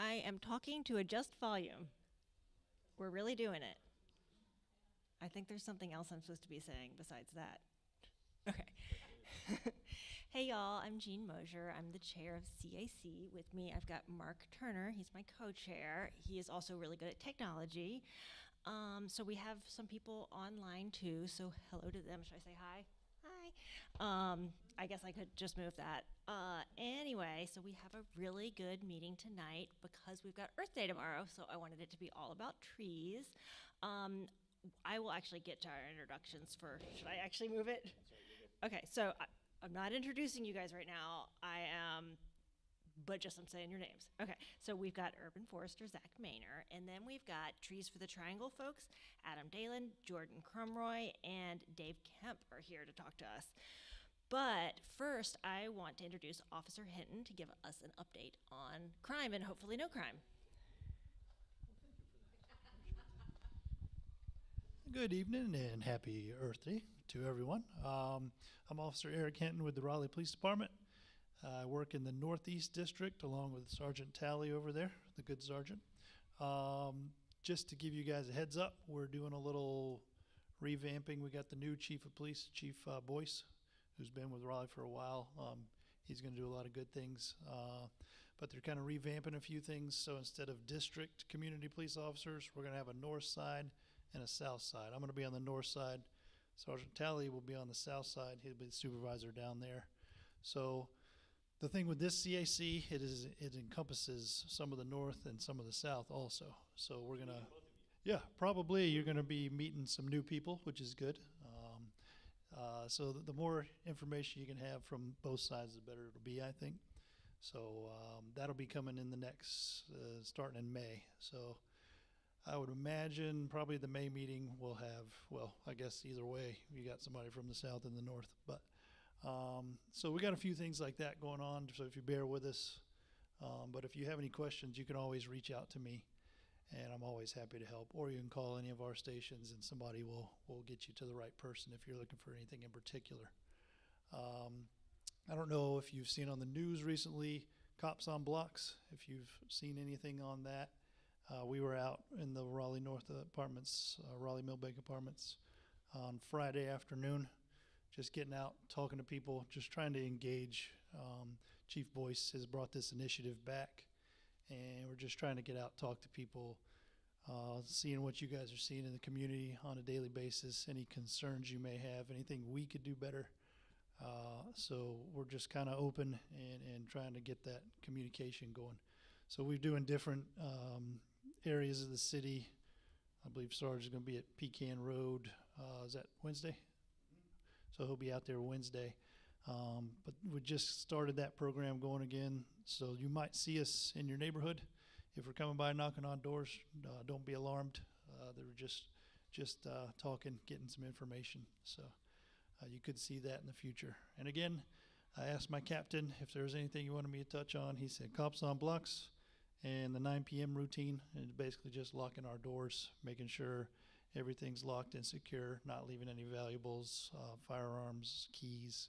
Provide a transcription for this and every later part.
I am talking to adjust volume. We're really doing it. I think there's something else I'm supposed to be saying besides that. Okay. Hey y'all, I'm Jean Mosier. I'm the chair of CAC. With me, I've got Mark Turner. He's my co-chair. He is also really good at technology. So we have some people online too. So hello to them. Should I say hi? Hi. I guess I could just move that. Anyway, so we have a really good meeting tonight because we've got Earth Day tomorrow. So I wanted it to be all about trees. I will actually get to our introductions first. Should I actually move it? Okay, so I'm not introducing you guys right now. I am, but just I'm saying your names. Okay, so we've got urban forester Zach Maynor, and then we've got Trees for the Triangle folks. Adam Dalen, Jordan Crumroy, and Dave Kemp are here to talk to us. But first, I want to introduce Officer Hinton to give us an update on crime and hopefully no crime. Good evening and happy Earth Day to everyone. I'm Officer Eric Hinton with the Raleigh Police Department. I work in the Northeast District along with Sergeant Talley over there, the good sergeant. Just to give you guys a heads up, we're doing a little revamping. We got the new Chief of Police, Chief Boyce, who's been with Raleigh for a while. He's going to do a lot of good things, but they're kind of revamping a few things. So instead of district community police officers, we're going to have a north side and a south side. I'm going to be on the north side. Sergeant Talley will be on the south side. He'll be the supervisor down there. So the thing with this CAC, it encompasses some of the north and some of the south also. So we're going to, yeah, probably you're going to be meeting some new people, which is good. So the more information you can have from both sides, the better it'll be, I think. So that'll be coming in the next, starting in May. So I would imagine probably the May meeting will have, well, I guess either way, you got somebody from the south and the north. But so we got a few things like that going on, so if you bear with us. But if you have any questions, you can always reach out to me, and I'm always happy to help. Or you can call any of our stations, and somebody will get you to the right person if you're looking for anything in particular. I don't know if you've seen on the news recently, Cops on Blocks, if you've seen anything on that. We were out in the Raleigh North Apartments, Raleigh Millbank Apartments on Friday afternoon, just getting out, talking to people, just trying to engage. Chief Boyce has brought this initiative back, and we're just trying to get out, talk to people, seeing what you guys are seeing in the community on a daily basis, any concerns you may have, anything we could do better. So we're just kind of open and trying to get that communication going. So we're doing different areas of the city. I believe Sarge is going to be at Pecan Road. Is that Wednesday? So he'll be out there Wednesday. But we just started that program going again. So you might see us in your neighborhood. If we're coming by knocking on doors, don't be alarmed. They were just talking, getting some information. So you could see that in the future. And again, I asked my captain if there was anything you wanted me to touch on. He said Cops on Blocks and the 9 p.m. routine, and basically just locking our doors, making sure everything's locked and secure, not leaving any valuables, firearms, keys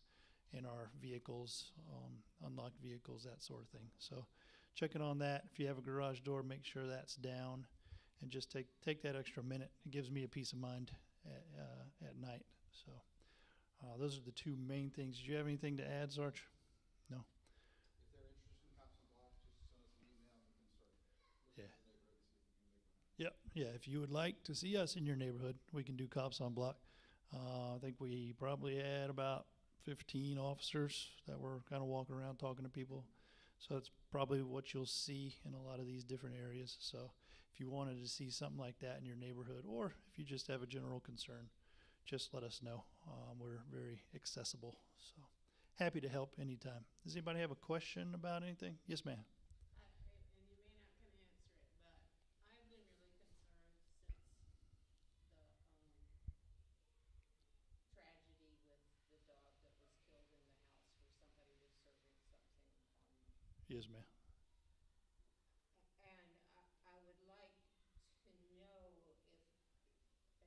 in our vehicles, unlocked vehicles, that sort of thing. So checking on that. If you have a garage door, make sure that's down, and just take that extra minute. It gives me a peace of mind at night. So those are the two main things. Did you have anything to add, Sarge? No? If they're interested in Cops on Blocks, just send us an email and we can start looking at the neighborhood and see if we can make one. Yep. Yeah, if you would like to see us in your neighborhood, we can do Cops on Block. I think we probably had about 15 officers that were kind of walking around talking to people. So it's probably what you'll see in a lot of these different areas. So if you wanted to see something like that in your neighborhood, or if you just have a general concern, just let us know. We're very accessible. So happy to help anytime. Does anybody have a question about anything? Yes, ma'am. And you may not can answer it, but I've been really concerned since the tragedy with the dog that was killed in the house where somebody was serving something on. Yes, ma'am. And I would like to know if,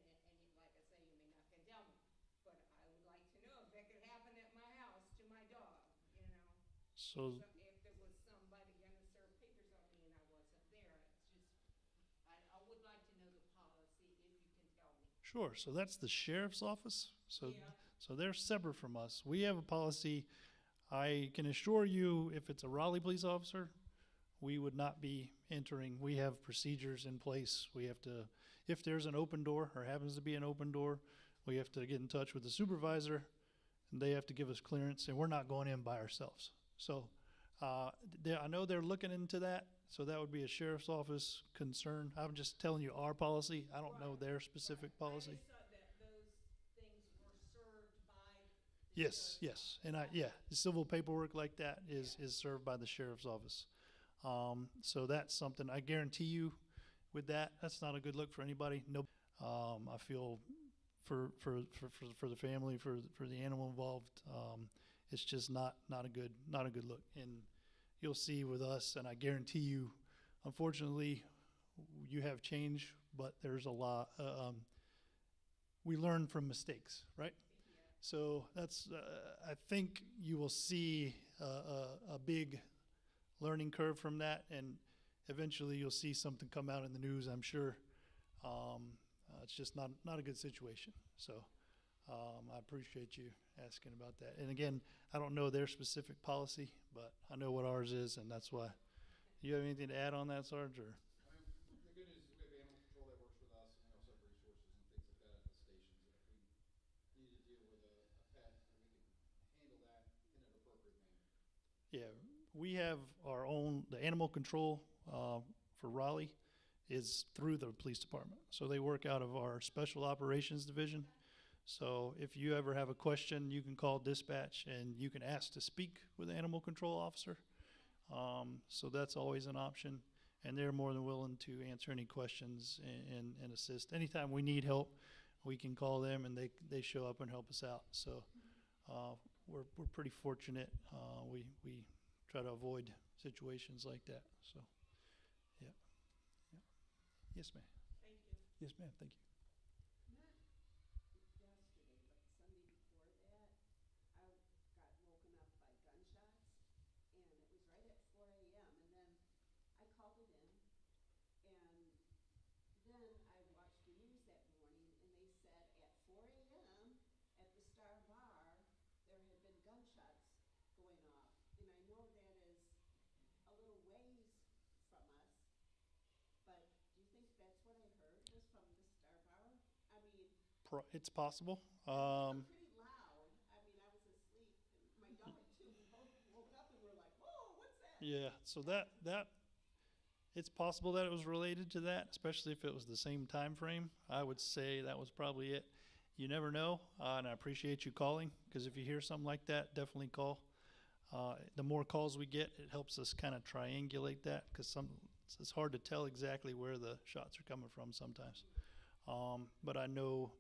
and like I say, you may not can tell me, but I would like to know if that could happen at my house to my dog, you know? So If there was somebody gonna serve papers on me and I wasn't Sure. So that's the sheriff's office. So they're separate from us. We have a policy. I can assure you, if it's a Raleigh police officer, we would not be entering. We have procedures in place. We have to, if there's an open door or happens to be an open door, we have to get in touch with the supervisor, and they have to give us clearance, and we're not going in by ourselves. So I know they're looking into that, so that would be a sheriff's office concern. I'm just telling you our policy. I don't know their specific policy. I just thought that those things were served by the Yes, sheriff's yes, and the civil paperwork like that is served by the sheriff's office. So that's something I guarantee you. With that, that's not a good look for anybody. No, I feel for the family, for the animal involved, it's just not a good look. And you'll see with us, and I guarantee you, unfortunately, you have change, but there's a lot. We learn from mistakes, right? So that's, I think you will see a big learning curve from that, and eventually you'll see something come out in the news, I'm sure. It's just not a good situation. So I appreciate you asking about that. And again, I don't know their specific policy, but I know what ours is, and that's why. You have anything to add on that, Sarge? Or? I mean, the good news is we have animal control that works with us, and we also have resources and things like that at the stations. And if we need to deal with a pet, we can handle that in an appropriate manner. Yeah, we have our own, the animal control for Raleigh is through the police department. So they work out of our special operations division. So if you ever have a question, you can call dispatch and you can ask to speak with the animal control officer. So that's always an option. And they're more than willing to answer any questions and assist. Anytime we need help, we can call them and they show up and help us out. So we're pretty fortunate. We try to avoid situations like that. So, yeah. Yes, ma'am. Thank you. Yes, ma'am. Thank you. Not yesterday, but the Sunday before that, I got woken up by gunshots, and it was right at 4 a.m. And then I called it in, and then I watched the news that morning, and they said at 4 a.m. at the Star Bar, there had been gunshots going off. And I know that is a little ways from us, but do you think that's what I heard was from the Star Bar? I mean, It's possible. they were pretty loud. I mean, I was asleep, and my daughter too. We both woke up and we're like, "Whoa, what's that?" Yeah. So that it's possible that it was related to that, especially if it was the same time frame. I would say that was probably it. You never know, and I appreciate you calling, because if you hear something like that, definitely call. The more calls we get, it helps us kind of triangulate that, because it's hard to tell exactly where the shots are coming from sometimes. But I know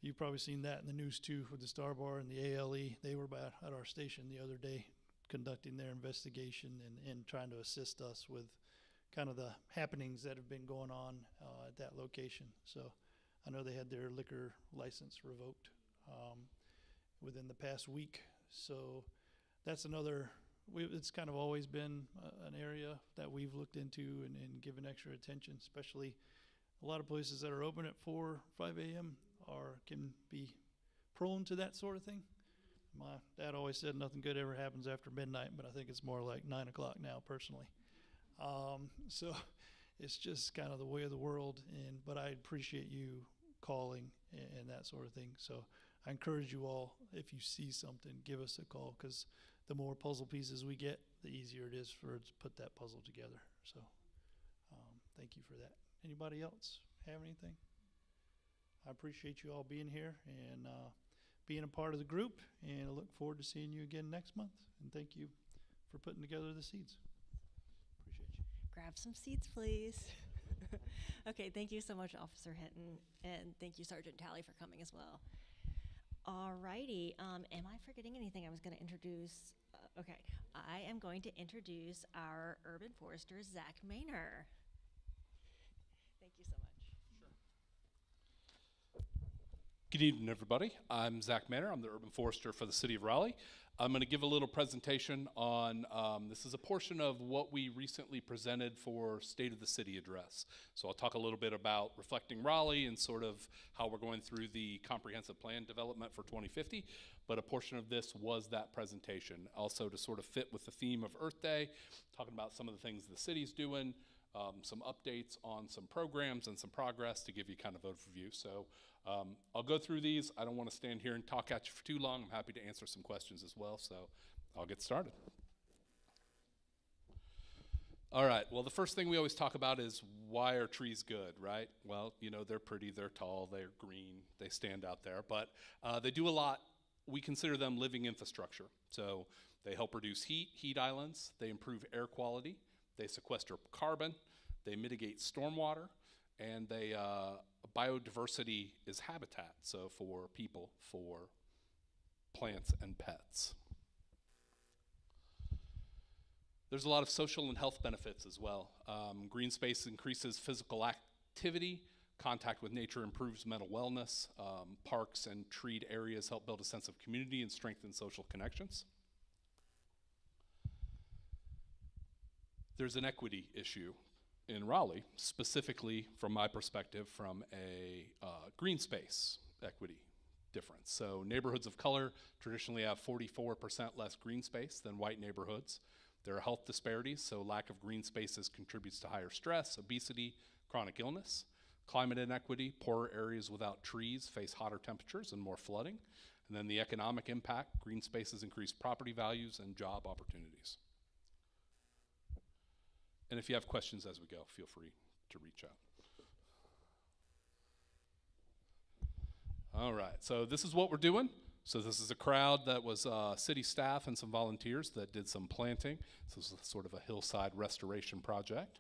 you've probably seen that in the news too with the Star Bar and the ALE. They were at our station the other day conducting their investigation and trying to assist us with kind of the happenings that have been going on at that location. So I know they had their liquor license revoked within the past week. So that's another, it's kind of always been an area that we've looked into and given extra attention, especially a lot of places that are open at 4, 5 a.m. Can be prone to that sort of thing. My dad always said nothing good ever happens after midnight, but I think it's more like 9 o'clock now, personally. So it's just kind of the way of the world. But I appreciate you calling and that sort of thing. So I encourage you all, if you see something, give us a call, because the more puzzle pieces we get, the easier it is for us to put that puzzle together. So thank you for that. Anybody else have anything? I appreciate you all being here and being a part of the group, and I look forward to seeing you again next month. And thank you for putting together the seeds. Appreciate you. Grab some seats, please. Okay, thank you so much, Officer Hinton, and thank you, Sergeant Talley, for coming as well. All righty, am I forgetting anything I was going to introduce? Okay, I am going to introduce our urban forester, Zach Maynor. Thank you so much. Good evening, everybody. I'm Zach Manor. I'm the urban forester for the city of Raleigh. I'm going to give a little presentation on, this is a portion of what we recently presented for State of the City address. So I'll talk a little bit about reflecting Raleigh and sort of how we're going through the comprehensive plan development for 2050. But a portion of this was that presentation. Also to sort of fit with the theme of Earth Day, talking about some of the things the city's doing, some updates on some programs and some progress to give you kind of overview. So I'll go through these. I don't want to stand here and talk at you for too long. I'm happy to answer some questions as well, so I'll get started. All right, well, the first thing we always talk about is why are trees good, right? Well, you know, they're pretty, they're tall, they're green, they stand out there, but they do a lot. We consider them living infrastructure. So they help reduce heat islands, they improve air quality, they sequester carbon, they mitigate stormwater, and they biodiversity is habitat, so for people, for plants and pets. There's a lot of social and health benefits as well. Green space increases physical activity, contact with nature improves mental wellness, parks and treed areas help build a sense of community and strengthen social connections. There's an equity issue in Raleigh, specifically from my perspective from a green space equity difference. So neighborhoods of color traditionally have 44% less green space than white neighborhoods. There are health disparities, so lack of green spaces contributes to higher stress, obesity, chronic illness. Climate inequity, poorer areas without trees face hotter temperatures and more flooding. And then the economic impact, green spaces increase property values and job opportunities. And if you have questions as we go, feel free to reach out. All right, so this is what we're doing. So this is a crowd that was city staff and some volunteers that did some planting. This is sort of a hillside restoration project.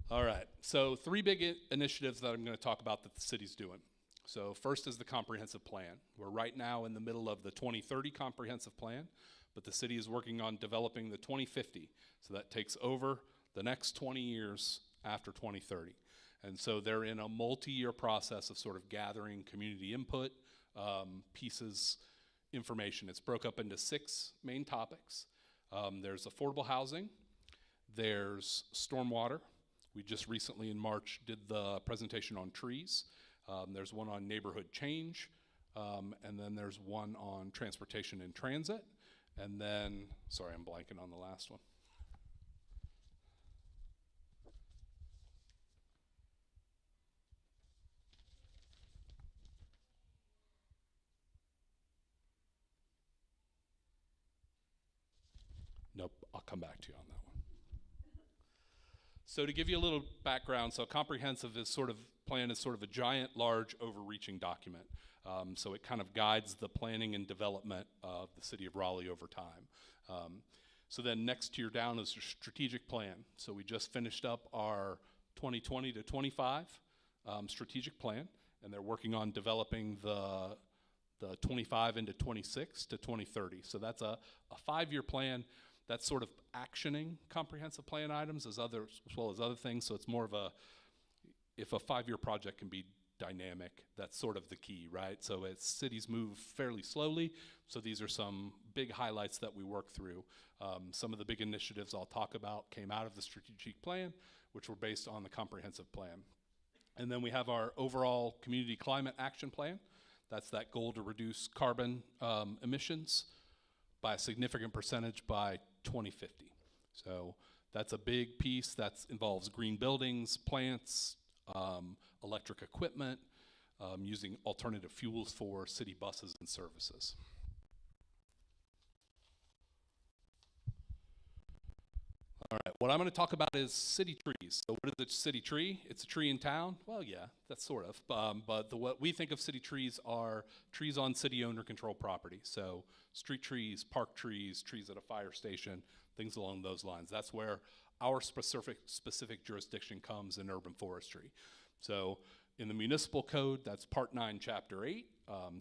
All right, so three big initiatives that I'm going to talk about that the city's doing. So first is the comprehensive plan. We're right now in the middle of the 2030 comprehensive plan, but the city is working on developing the 2050. So that takes over the next 20 years after 2030. And so they're in a multi-year process of sort of gathering community input, pieces, information. It's broke up into 6 main topics. There's affordable housing, there's stormwater. We just recently in March did the presentation on trees. There's one on neighborhood change, and then there's one on transportation and transit. And then, sorry, I'm blanking on the last one. Nope, I'll come back to you on that one. So to give you a little background, so comprehensive is sort of plan is sort of a giant, large, overreaching document. So it kind of guides the planning and development of the city of Raleigh over time. So then next tier down is your strategic plan. So we just finished up our 2020 to 25 strategic plan, and they're working on developing the 25 into 26 to 2030. So that's a 5-year plan. That's sort of actioning comprehensive plan items as well as other things. So it's more of if a 5-year project can be dynamic, that's sort of the key, right? So as cities move fairly slowly, so these are some big highlights that we work through. Some of the big initiatives I'll talk about came out of the strategic plan, which were based on the comprehensive plan. And then we have our overall community climate action plan. That's that goal to reduce carbon emissions by a significant percentage by 2050. So that's a big piece that involves green buildings, plants, electric equipment, using alternative fuels for city buses and services. All right, what I'm going to talk about is city trees. So what is a city tree? It's a tree in town? Well, yeah, that's sort of. But what we think of city trees are trees on city owner control property. So street trees, park trees, trees at a fire station, things along those lines. That's where our specific jurisdiction comes in urban forestry. So in the municipal code, that's Part 9, Chapter 8,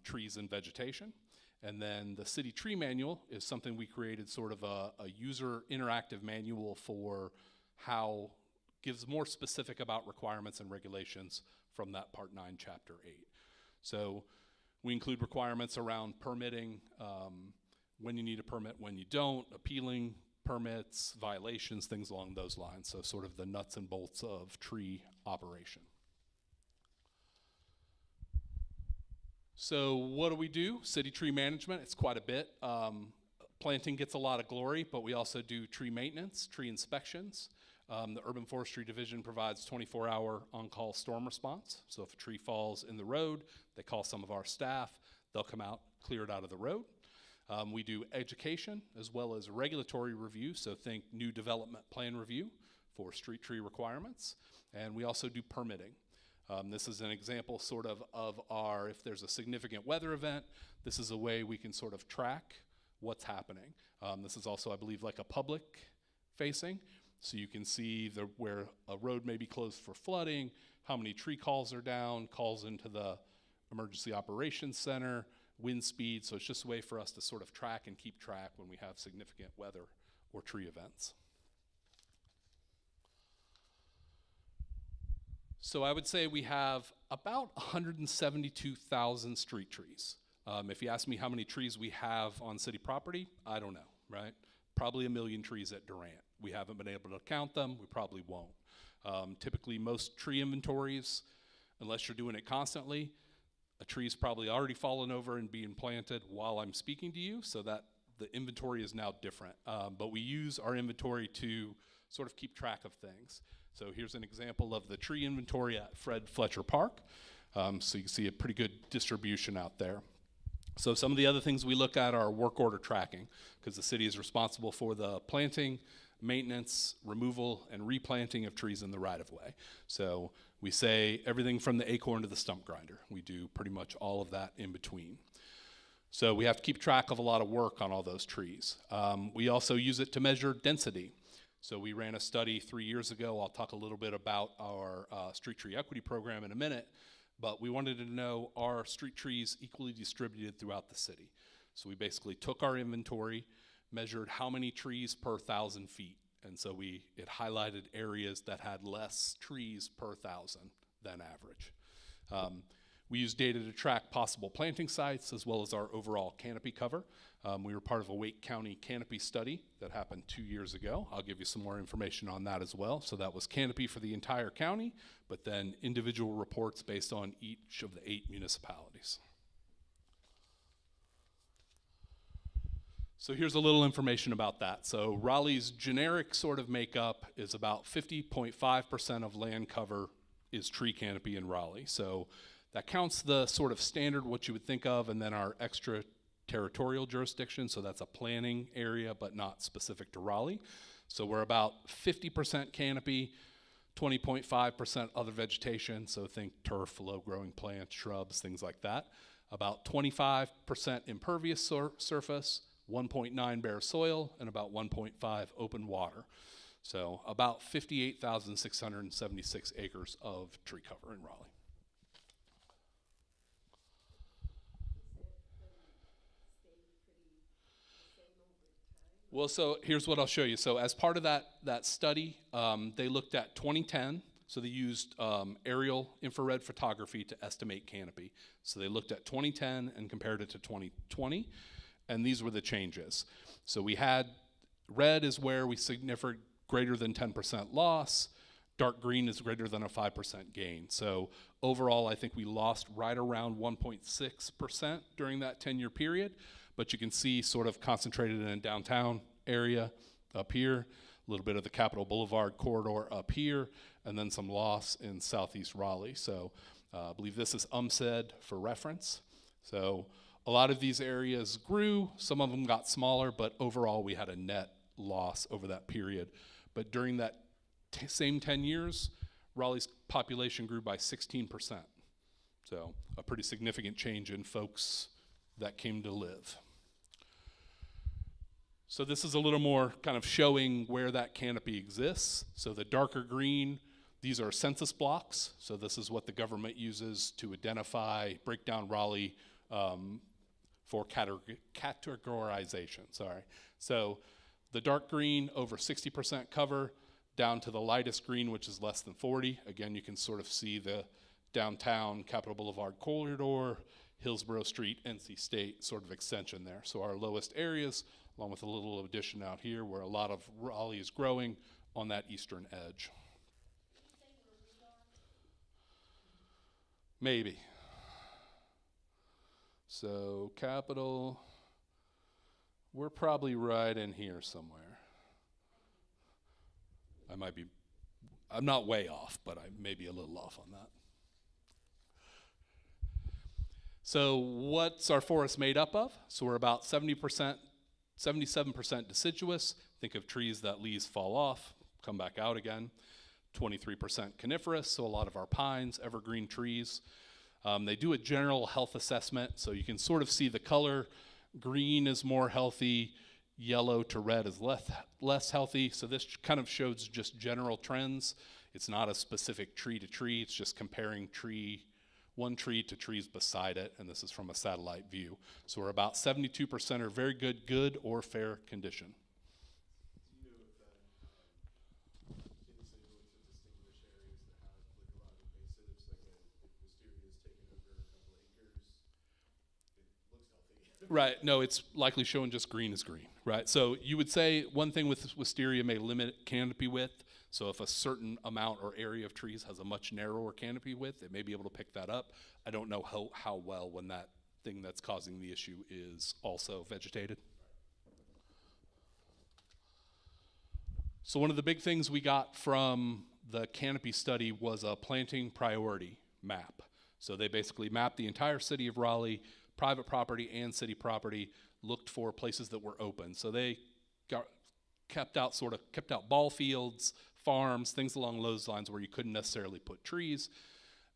trees and vegetation. And then the city tree manual is something we created, sort of a user interactive manual for how, gives more specific about requirements and regulations from that Part 9, Chapter 8. So we include requirements around permitting, when you need a permit, when you don't, appealing permits, violations, things along those lines. So sort of the nuts and bolts of tree operation. So what do we do? City tree management, it's quite a bit. Planting gets a lot of glory, but we also do tree maintenance, tree inspections. The Urban Forestry Division provides 24-hour on-call storm response. So if a tree falls in the road, they call some of our staff. They'll come out, clear it out of the road. We do education as well as regulatory review, so think new development plan review for street tree requirements. And we also do permitting. This is an example sort of our, if there's a significant weather event, this is a way we can sort of track what's happening. This is also, I believe, like a public facing. So you can see where a road may be closed for flooding, how many tree calls are down, calls into the Emergency Operations Center, wind speed. So it's just a way for us to sort of track and keep track when we have significant weather or tree events. So I would say we have about 172,000 street trees. If you ask me how many trees we have on city property, I don't know, right? Probably 1 million trees at Durant. We haven't been able to count them. We probably won't. Typically, most tree inventories, unless you're doing it constantly, a tree's probably already fallen over and being planted while I'm speaking to you, so that the inventory is now different. But we use our inventory to sort of keep track of things. So here's an example of the tree inventory at Fred Fletcher Park. So you can see a pretty good distribution out there. So some of the other things we look at are work order tracking, because the city is responsible for the planting, maintenance, removal, and replanting of trees in the right-of-way. So we say everything from the acorn to the stump grinder. We do pretty much all of that in between. So we have to keep track of a lot of work on all those trees. We also use it to measure density. So we ran a study 3 years ago. I'll talk a little bit about our street tree equity program in a minute, but we wanted to know, are street trees equally distributed throughout the city? So we basically took our inventory, measured how many trees per 1,000 feet, and so it highlighted areas that had less trees per 1,000 than average. We use data to track possible planting sites as well as our overall canopy cover. We were part of a Wake County canopy study that happened 2 years ago. I'll give you some more information on that as well. So that was canopy for the entire county, but then individual reports based on each of the 8 municipalities. So here's a little information about that. So Raleigh's generic sort of makeup is about 50.5% of land cover is tree canopy in Raleigh. So that counts the sort of standard, what you would think of, and then our extraterritorial jurisdiction. So that's a planning area, but not specific to Raleigh. So we're about 50% canopy, 20.5% other vegetation. So think turf, low-growing plants, shrubs, things like that. About 25% impervious surface, 1.9 bare soil, and about 1.5 open water. So about 58,676 acres of tree cover in Raleigh. Well, so here's what I'll show you. So as part of that study, they looked at 2010. So they used aerial infrared photography to estimate canopy. So they looked at 2010 and compared it to 2020. And these were the changes. So we had red is where we significant greater than 10% loss. Dark green is greater than a 5% gain. So overall, I think we lost right around 1.6% during that 10-year period. But you can see sort of concentrated in a downtown area up here, a little bit of the Capitol Boulevard corridor up here, and then some loss in southeast Raleigh. So I believe this is UMSED for reference. So a lot of these areas grew, some of them got smaller, but overall we had a net loss over that period. But during that same 10 years, Raleigh's population grew by 16%. So a pretty significant change in folks that came to live. So this is a little more kind of showing where that canopy exists. So the darker green, these are census blocks. So this is what the government uses to identify, break down Raleigh for categorization, sorry. So the dark green, over 60% cover, down to the lightest green, which is less than 40. Again, you can sort of see the downtown, Capitol Boulevard corridor, Hillsborough Street, NC State sort of extension there. So our lowest areas, along with a little addition out here where a lot of Raleigh is growing on that eastern edge. Maybe. So Capitol, we're probably right in here somewhere. I'm not way off, but I may be a little off on that. So what's our forest made up of? So we're about 70%, 77% deciduous. Think of trees that leaves fall off, come back out again. 23% coniferous, so a lot of our pines, evergreen trees. They do a general health assessment, so you can sort of see the color. Green is more healthy, yellow to red is less healthy. So this kind of shows just general trends. It's not a specific tree to tree, it's just comparing one tree to trees beside it, and this is from a satellite view. So we're about 72% are very good or fair condition. Do you know if that, in the city limits to distinguish areas that have like a lot of invasives, like if wisteria is taking over a couple acres, it looks healthy. Right, no, it's likely showing just green is green, right? So you would say one thing with wisteria may limit canopy width. So if a certain amount or area of trees has a much narrower canopy width, it may be able to pick that up. I don't know how well when that thing that's causing the issue is also vegetated. So one of the big things we got from the canopy study was a planting priority map. So they basically mapped the entire city of Raleigh, private property and city property, looked for places that were open. So they kept out ball fields, farms, things along those lines where you couldn't necessarily put trees,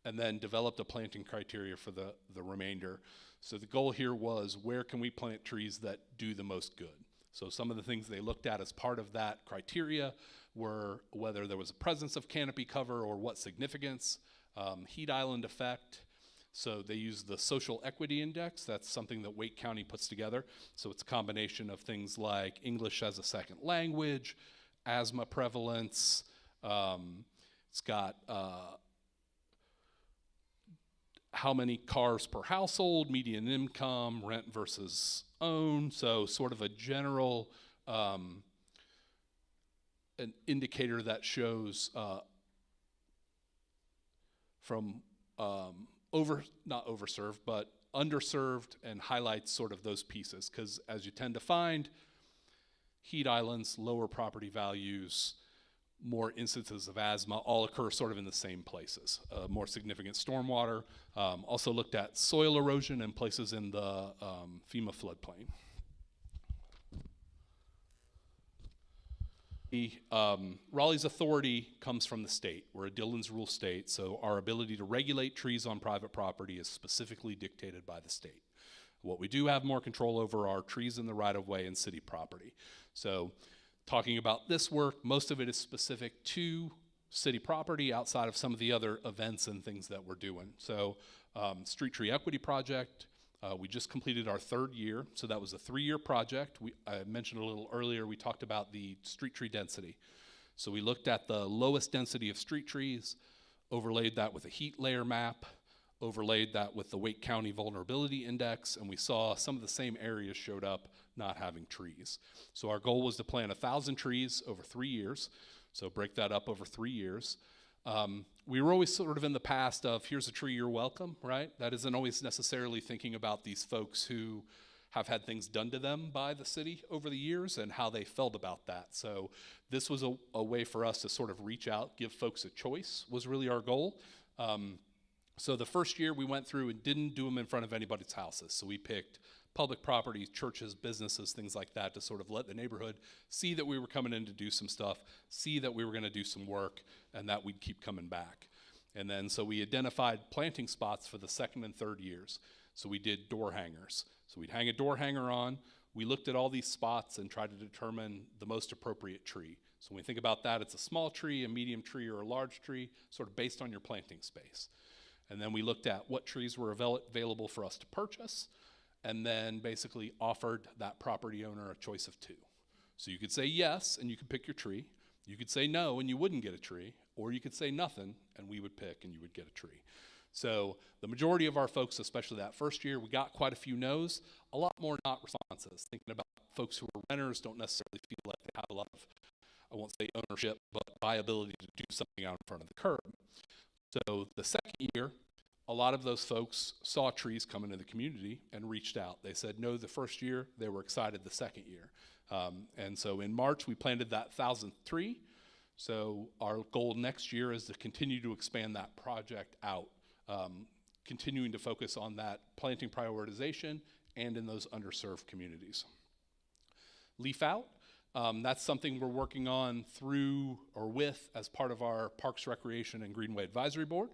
and then developed a planting criteria for the remainder. So the goal here was, where can we plant trees that do the most good? So some of the things they looked at as part of that criteria were whether there was a presence of canopy cover or what significance, heat island effect. So they used the social equity index. That's something that Wake County puts together. So it's a combination of things like English as a second language, asthma prevalence. It's got how many cars per household, median income, rent versus own. So sort of a general an indicator that shows from not overserved, but underserved, and highlights sort of those pieces. Because as you tend to find, heat islands, lower property values, more instances of asthma all occur sort of in the same places. More significant stormwater. Also looked at soil erosion in places in the FEMA floodplain. Raleigh's authority comes from the state. We're a Dillon's Rule state, so our ability to regulate trees on private property is specifically dictated by the state. What we do have more control over are trees in the right-of-way and city property. So talking about this work, most of it is specific to city property outside of some of the other events and things that we're doing. So Street Tree Equity Project, we just completed our 3rd year, so that was a 3-year project. I mentioned a little earlier, we talked about the street tree density. So we looked at the lowest density of street trees, overlaid that with a heat layer map, overlaid that with the Wake County Vulnerability Index, and we saw some of the same areas showed up not having trees. So our goal was to plant 1,000 trees over 3 years, so break that up over 3 years. We were always sort of in the past of, here's a tree, you're welcome, right? That isn't always necessarily thinking about these folks who have had things done to them by the city over the years and how they felt about that. So this was a way for us to sort of reach out, give folks a choice was really our goal. So the first year we went through and didn't do them in front of anybody's houses. So we picked public properties, churches, businesses, things like that, to sort of let the neighborhood see that we were coming in to do some stuff, see that we were gonna do some work, and that we'd keep coming back. And then so we identified planting spots for the 2nd and 3rd years. So we did door hangers. So we'd hang a door hanger on. We looked at all these spots and tried to determine the most appropriate tree. So when we think about that, it's a small tree, a medium tree, or a large tree, sort of based on your planting space. And then we looked at what trees were available for us to purchase, and then basically offered that property owner a choice of 2. So you could say yes, and you could pick your tree. You could say no, and you wouldn't get a tree. Or you could say nothing, and we would pick, and you would get a tree. So the majority of our folks, especially that first year, we got quite a few no's, a lot more not responses. Thinking about folks who are renters don't necessarily feel like they have a lot of, I won't say ownership, but viability to do something out in front of the curb. So the second year, a lot of those folks saw trees come into the community and reached out. They said no the first year, they were excited the second year. And so in March, we planted that 1,000th tree. So our goal next year is to continue to expand that project out, continuing to focus on that planting prioritization and in those underserved communities. Leaf Out, that's something we're working on through or with as part of our Parks, Recreation, and Greenway Advisory Board.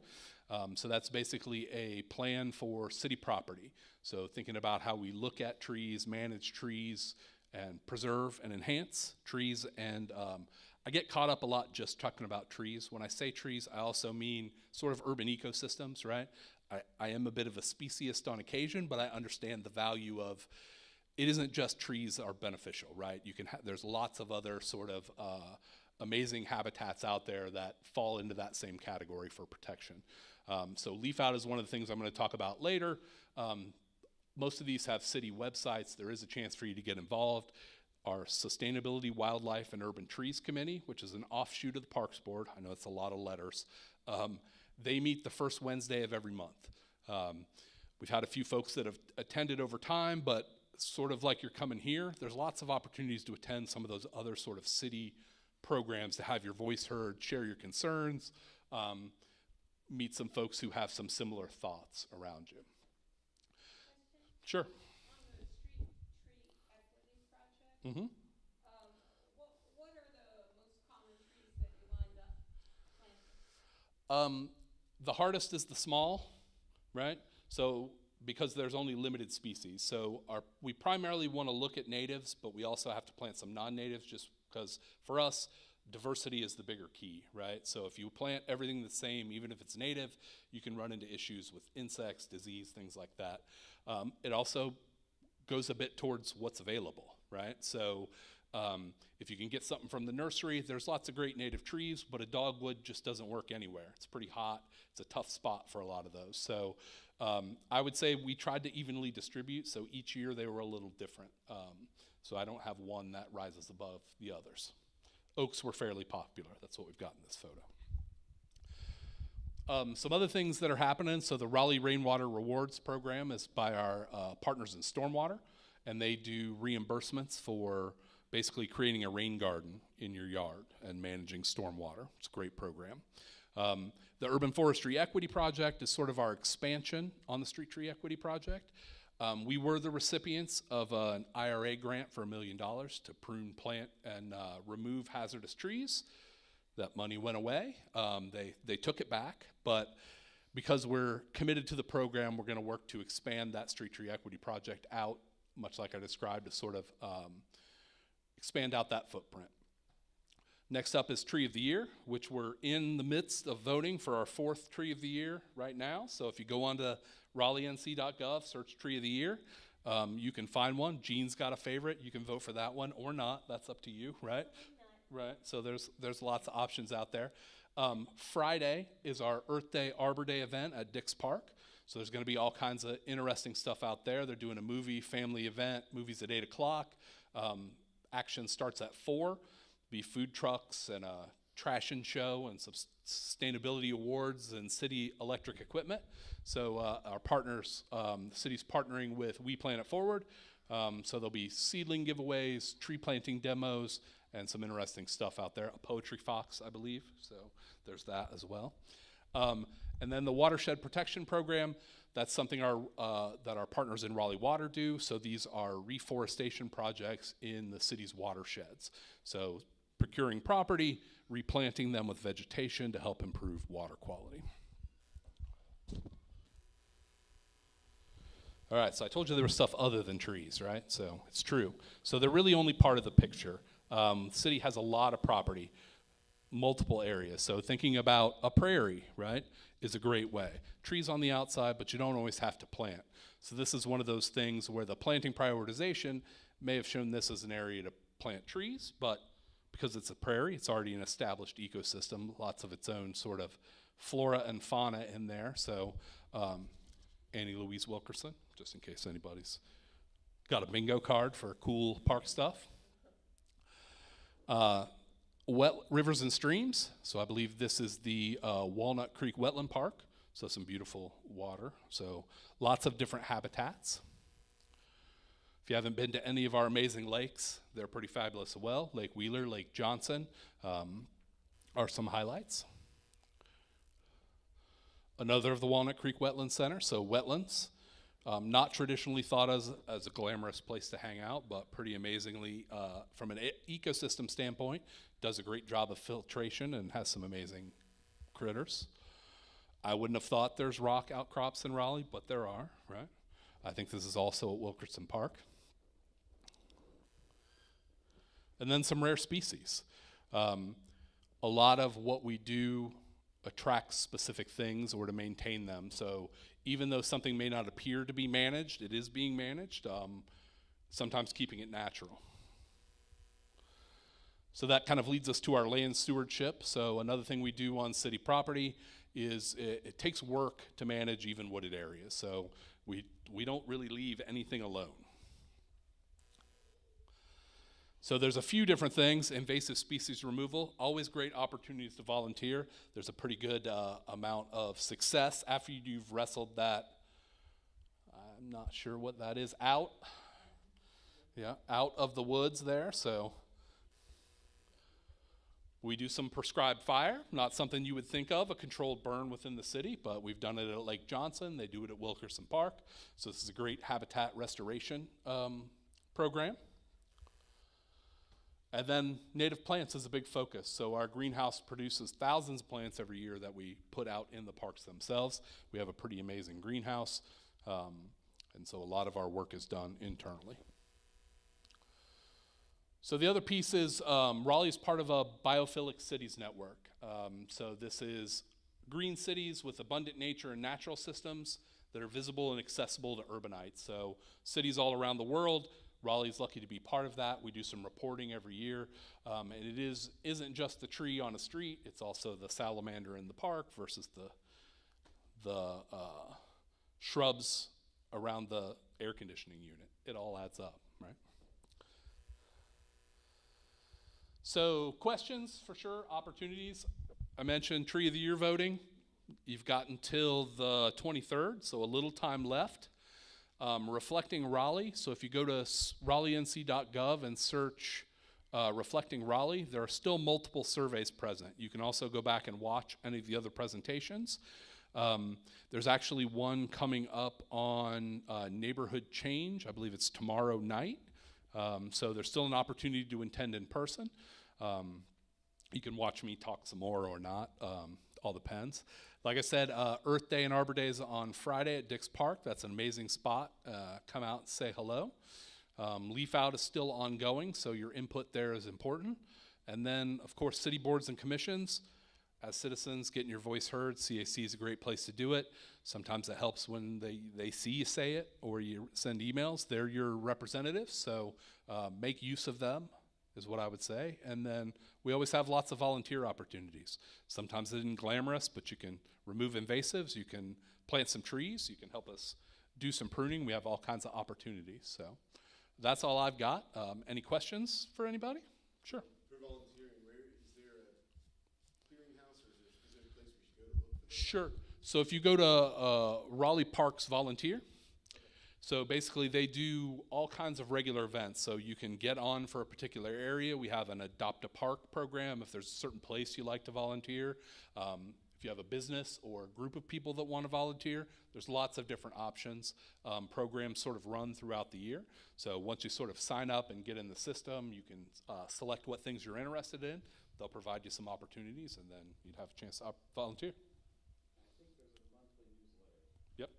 So that's basically a plan for city property. So thinking about how we look at trees, manage trees, and preserve and enhance trees. And I get caught up a lot just talking about trees. When I say trees, I also mean sort of urban ecosystems, right? I am a bit of a speciesist on occasion, but I understand the value of, it isn't just trees are beneficial, right? You can there's lots of other sort of amazing habitats out there that fall into that same category for protection. So Leaf Out is one of the things I'm going to talk about later. Most of these have city websites. There is a chance for you to get involved. Our Sustainability, Wildlife, and Urban Trees Committee, which is an offshoot of the Parks Board, I know it's a lot of letters, they meet the first Wednesday of every month. We've had a few folks that have attended over time, but sort of like you're coming here, there's lots of opportunities to attend some of those other sort of city programs to have your voice heard, share your concerns, meet some folks who have some similar thoughts around you. Sure. On the street tree equity project, Mm-hmm. what are the most common trees that you wind up planting? The hardest is the small, right? So because there's only limited species. So we primarily want to look at natives, but we also have to plant some non-natives just because for us, diversity is the bigger key, right? So if you plant everything the same, even if it's native, you can run into issues with insects, disease, things like that. It also goes a bit towards what's available, right? So if you can get something from the nursery, there's lots of great native trees, but a dogwood just doesn't work anywhere. It's pretty hot. It's a tough spot for a lot of those. So I would say we tried to evenly distribute, so each year they were a little different. So I don't have one that rises above the others. Oaks were fairly popular. That's what we've got in this photo. Some other things that are happening. So the Raleigh Rainwater Rewards program is by our partners in Stormwater, and they do reimbursements for basically creating a rain garden in your yard and managing stormwater. It's a great program. The Urban Forestry Equity Project is sort of our expansion on the Street Tree Equity Project. We were the recipients of an IRA grant for $1 million to prune, plant, and remove hazardous trees. That money went away. They took it back, but because we're committed to the program, we're going to work to expand that Street Tree Equity Project out, much like I described, to sort of expand out that footprint. Next up is Tree of the Year, which we're in the midst of voting for our 4th Tree of the Year right now. So if you go onto RaleighNC.gov, search Tree of the Year, you can find one. Jean's got a favorite. You can vote for that one or not. That's up to you, right? Right. So there's lots of options out there. Friday is our Earth Day, Arbor Day event at Dix Park. So there's going to be all kinds of interesting stuff out there. They're doing a movie family event, movies at 8 o'clock. Action starts at 4. Be food trucks and a trash and show and some sustainability awards and city electric equipment. So our partners, the city's partnering with We Planet Forward. So there'll be seedling giveaways, tree planting demos, and some interesting stuff out there. A poetry fox, I believe. So there's that as well. And then the Watershed Protection Program, that's something that our partners in Raleigh Water do. So these are reforestation projects in the city's watersheds. So procuring property, replanting them with vegetation to help improve water quality. All right, so I told you there was stuff other than trees, right? So it's true. So they're really only part of the picture. The city has a lot of property, multiple areas. So thinking about a prairie, right, is a great way. Trees on the outside, but you don't always have to plant. So this is one of those things where the planting prioritization may have shown this as an area to plant trees, but because it's a prairie, it's already an established ecosystem, lots of its own sort of flora and fauna in there. So Annie Louise Wilkerson, just in case anybody's got a bingo card for cool park stuff. Wet rivers and streams. So I believe this is the Walnut Creek Wetland Park. So some beautiful water. So lots of different habitats. If you haven't been to any of our amazing lakes, they're pretty fabulous as well. Lake Wheeler, Lake Johnson are some highlights. Another of the Walnut Creek Wetland Center, so wetlands. Not traditionally thought as a glamorous place to hang out, but pretty amazingly, from an ecosystem standpoint, does a great job of filtration and has some amazing critters. I wouldn't have thought there's rock outcrops in Raleigh, but there are, right? I think this is also at Wilkerson Park. And then some rare species. A lot of what we do attracts specific things or to maintain them. So even though something may not appear to be managed, it is being managed, sometimes keeping it natural. So that kind of leads us to our land stewardship. So another thing we do on city property is it takes work to manage even wooded areas. So we don't really leave anything alone. So there's a few different things. Invasive species removal, always great opportunities to volunteer. There's a pretty good amount of success after you've wrestled that, I'm not sure what that is, out of the woods there. So we do some prescribed fire, not something you would think of, a controlled burn within the city, but we've done it at Lake Johnson. They do it at Wilkerson Park. So this is a great habitat restoration program. And then native plants is a big focus. So our greenhouse produces thousands of plants every year that we put out in the parks themselves. We have a pretty amazing greenhouse. And so a lot of our work is done internally. So the other piece is Raleigh is part of a biophilic cities network. So this is green cities with abundant nature and natural systems that are visible and accessible to urbanites. So cities all around the world, Raleigh's lucky to be part of that. We do some reporting every year. And it isn't just the tree on a street, it's also the salamander in the park versus the shrubs around the air conditioning unit. It all adds up, right? So questions for sure, opportunities. I mentioned Tree of the Year voting. You've got until the 23rd, so a little time left. Reflecting Raleigh, so if you go to raleighnc.gov and search Reflecting Raleigh, there are still multiple surveys present. You can also go back and watch any of the other presentations. There's actually one coming up on neighborhood change. I believe it's tomorrow night. So there's still an opportunity to attend in person. You can watch me talk some more or not, all depends. Like I said, Earth Day and Arbor Day is on Friday at Dix Park. That's an amazing spot. Come out and say hello. Leaf Out is still ongoing, so your input there is important. And then, of course, city boards and commissions. As citizens, getting your voice heard, CAC is a great place to do it. Sometimes it helps when they see you say it or you send emails. They're your representatives, so make use of them is what I would say. And then we always have lots of volunteer opportunities. Sometimes it isn't glamorous, but you can remove invasives, you can plant some trees, you can help us do some pruning. We have all kinds of opportunities. So that's all I've got. Any questions for anybody? Sure. For volunteering, where is there a clearinghouse or is there a specific place we should go to look for them? Sure. So if you go to Raleigh Parks Volunteer, so basically they do all kinds of regular events. So you can get on for a particular area. We have an Adopt a Park program if there's a certain place you like to volunteer. If you have a business or a group of people that want to volunteer, there's lots of different options. Programs sort of run throughout the year. So once you sort of sign up and get in the system, you can select what things you're interested in. They'll provide you some opportunities, and then you'd have a chance to volunteer. Yep.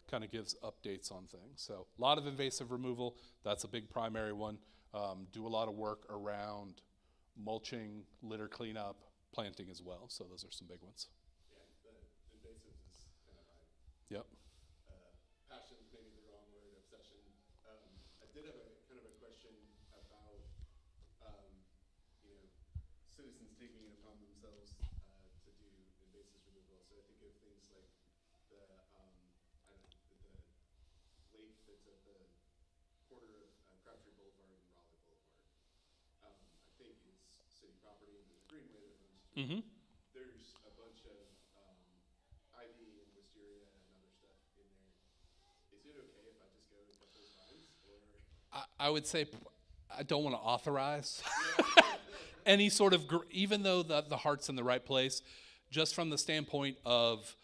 Kind of gives updates on things. So a lot of invasive removal. That's a big primary one. Do a lot of work around mulching, litter cleanup, planting as well. So those are some big ones. Yeah, the invasives is kind of my Yep. passion's maybe the wrong word, obsession. I did have a kind of a question about, citizens taking it upon themselves to do invasive I think of things like the, I don't know, the lake that's at the corner of Crabtree Boulevard and Raleigh Boulevard. I think it's city property, and there's a greenway that runs through. Mm-hmm. There's a bunch of ivy and wisteria and other stuff in there. Is it okay if I just go and cut those vines, or? I would say I don't want to authorize any sort of, even though the heart's in the right place, just from the standpoint of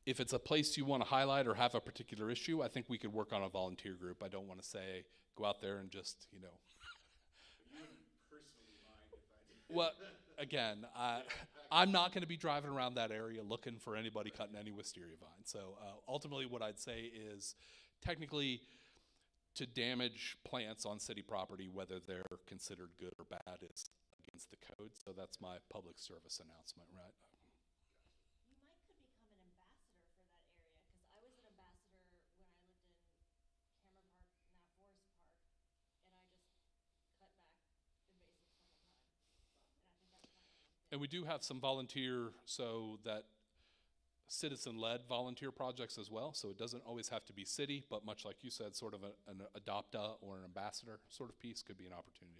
if it's a place you want to highlight or have a particular issue, I think we could work on a volunteer group. I don't want to say go out there and just, You wouldn't personally mind if I did. Well, again, I'm not going to be driving around that area looking for anybody cutting any wisteria vines. So ultimately what I'd say is technically to damage plants on city property, whether they're considered good or bad, is against the code. So that's my public service announcement, right? You might could become an ambassador for that area, because I was an ambassador when I lived in Cameron Park, now Forest Park, and I just cut back invasives the whole time. And I think that was my And we do have some volunteer, so that citizen-led volunteer projects as well. So it doesn't always have to be city, but much like you said, sort of an adopt-a or an ambassador sort of piece could be an opportunity.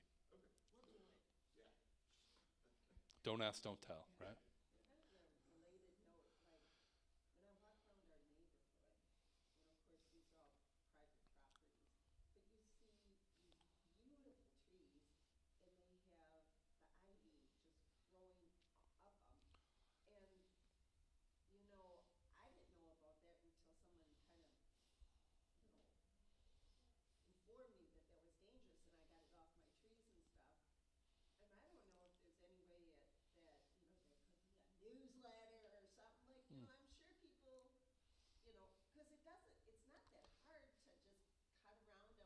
Don't ask, don't tell, right? Kind of a related note, like, when I walk around our neighborhood, and of course, these are all private properties, but you see these beautiful trees, and they have the ivy just growing up them. And, I didn't know about that until someone kind of, informed me that that was dangerous, and I got it off my trees and stuff. And I don't know if there's any way that there could be a newsletter or something like, I'm sure people, because it's not that hard to just cut around them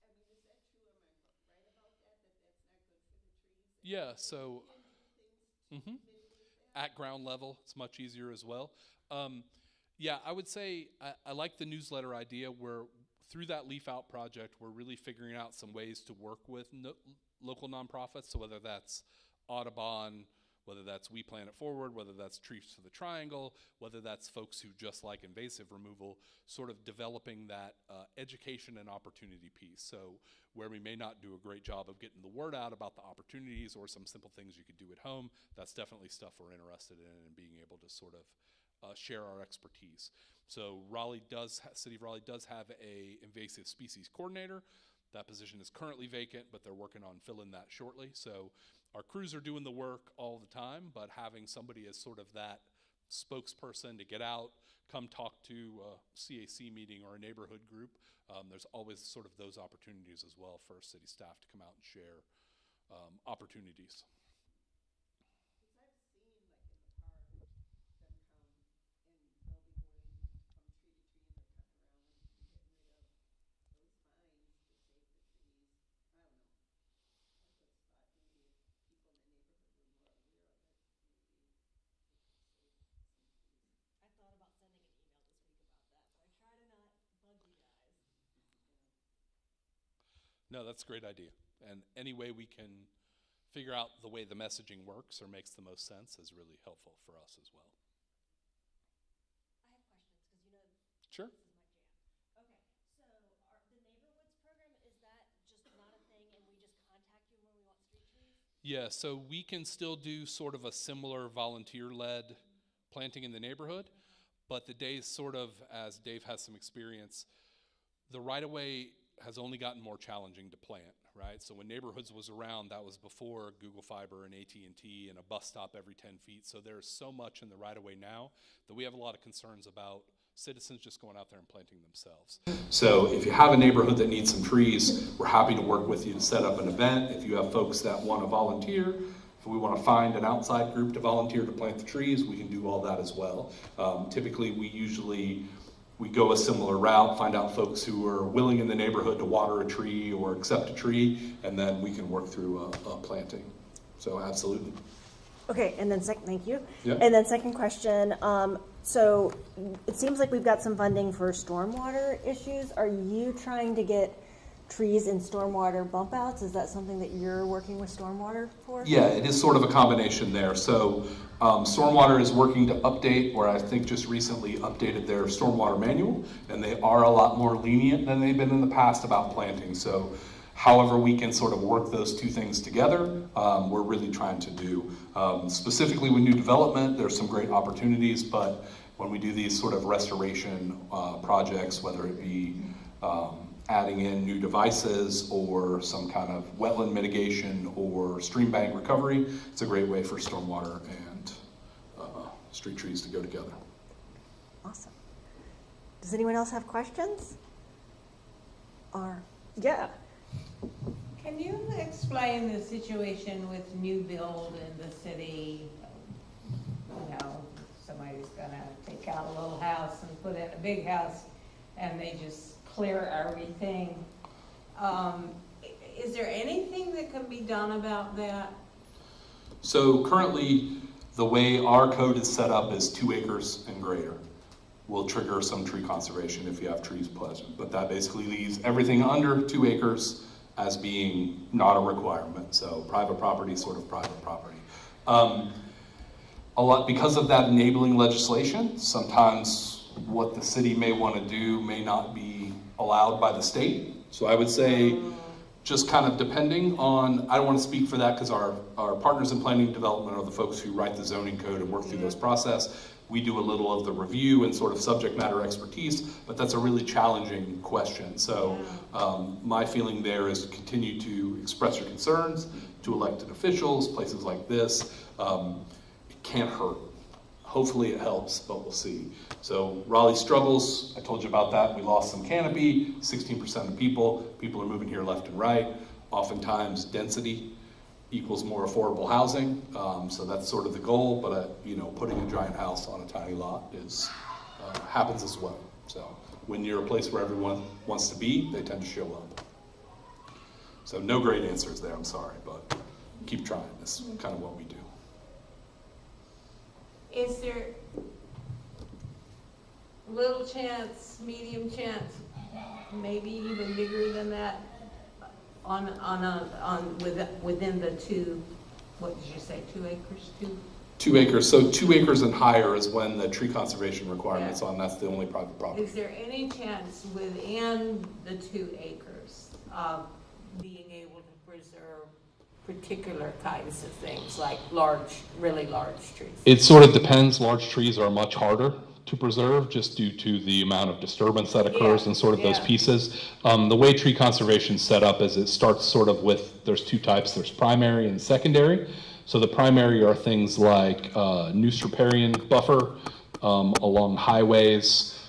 and, then is that true? Am I right about that that's not good for the trees? Yeah, so Can do things to mitigate that? at ground level, it's much easier as well. Yeah, I would say I like the newsletter idea where through that Leaf Out project, we're really figuring out some ways to work with local nonprofits. So whether that's Audubon, whether that's We Plant It Forward, whether that's Trees for the Triangle, whether that's folks who just like invasive removal, sort of developing that education and opportunity piece. So where we may not do a great job of getting the word out about the opportunities or some simple things you could do at home, that's definitely stuff we're interested in and being able to sort of share our expertise. So City of Raleigh does have a invasive species coordinator. That position is currently vacant, but they're working on filling that shortly. So our crews are doing the work all the time, but having somebody as sort of that spokesperson to get out, come talk to a CAC meeting or a neighborhood group, there's always sort of those opportunities as well for city staff to come out and share opportunities. Because I've seen, like, in the park, them come and they'll be going from tree to tree, and they're cutting around and getting rid of those vines to save the trees. I don't know. I just thought maybe if people in the neighborhood were more aware of it, maybe it could save some trees. I thought about sending an email this week about that, but I try to not bug you guys. No, that's a great idea. And any way we can figure out the way the messaging works or makes the most sense is really helpful for us as well. I have questions, because Sure. this is my jam. Okay, so the Neighborhoods program, is that just not a thing and we just contact you when we want street trees? Yeah, so we can still do sort of a similar volunteer-led planting in the neighborhood, but the days sort of, as Dave has some experience, the right-of-way has only gotten more challenging to plant, right? So when Neighborhoods was around, that was before Google Fiber and AT&T and a bus stop every 10 feet. So there's so much in the right-of-way now that we have a lot of concerns about citizens just going out there and planting themselves. So if you have a neighborhood that needs some trees, we're happy to work with you to set up an event. If you have folks that want to volunteer, if we want to find an outside group to volunteer to plant the trees, we can do all that as well. Typically, we go a similar route, find out folks who are willing in the neighborhood to water a tree or accept a tree, and then we can work through a planting. So absolutely. Okay, and then thank you. Yeah. And then second question, so it seems like we've got some funding for stormwater issues. Are you trying to get trees and stormwater bump outs? Is that something that you're working with stormwater for? Yeah, it is sort of a combination there. So Stormwater is working to update, or I think just recently updated their stormwater manual, and they are a lot more lenient than they've been in the past about planting. So however we can sort of work those two things together, we're really trying to do. Specifically with new development, there's some great opportunities, but when we do these sort of restoration projects, whether it be adding in new devices or some kind of wetland mitigation or stream bank recovery, it's a great way for stormwater and street trees to go together. Awesome. Does anyone else have questions? Or, yeah. Can you explain the situation with new build in the city? You know, somebody's gonna take out a little house and put in a big house, and they just clear everything. Is there anything that can be done about that? So currently, the way our code is set up is 2 acres and greater will trigger some tree conservation if you have trees present. But that basically leaves everything under 2 acres as being not a requirement. So private property, sort of private property. Because of that enabling legislation, sometimes what the city may want to do may not be allowed by the state. So I would say, just kind of depending on, I don't want to speak for that because our partners in planning and development are the folks who write the zoning code and work through this process. We do a little of the review and sort of subject matter expertise, but that's a really challenging question. So my feeling there is to continue to express your concerns to elected officials, places like this. It can't hurt. Hopefully it helps, but we'll see. So Raleigh struggles, I told you about that. We lost some canopy, 16% of people are moving here left and right. Oftentimes density equals more affordable housing. So that's sort of the goal, but putting a giant house on a tiny lot happens as well. So when you're a place where everyone wants to be, they tend to show up. So no great answers there, I'm sorry, but keep trying. That's kind of what we do. Is there little chance, medium chance, maybe even bigger than that, within the 2, what did you say, 2 acres, 2? 2 acres. So 2 acres and higher is when the tree conservation requirement's on. That's the only private property. Is there any chance within the 2 acres of being able to preserve particular kinds of things, like really large trees? It sort of depends. Large trees are much harder to preserve just due to the amount of disturbance that occurs in sort of those pieces. The way tree conservation is set up is it starts sort of with, there's 2 types, there's primary and secondary. So the primary are things like noose riparian buffer along highways,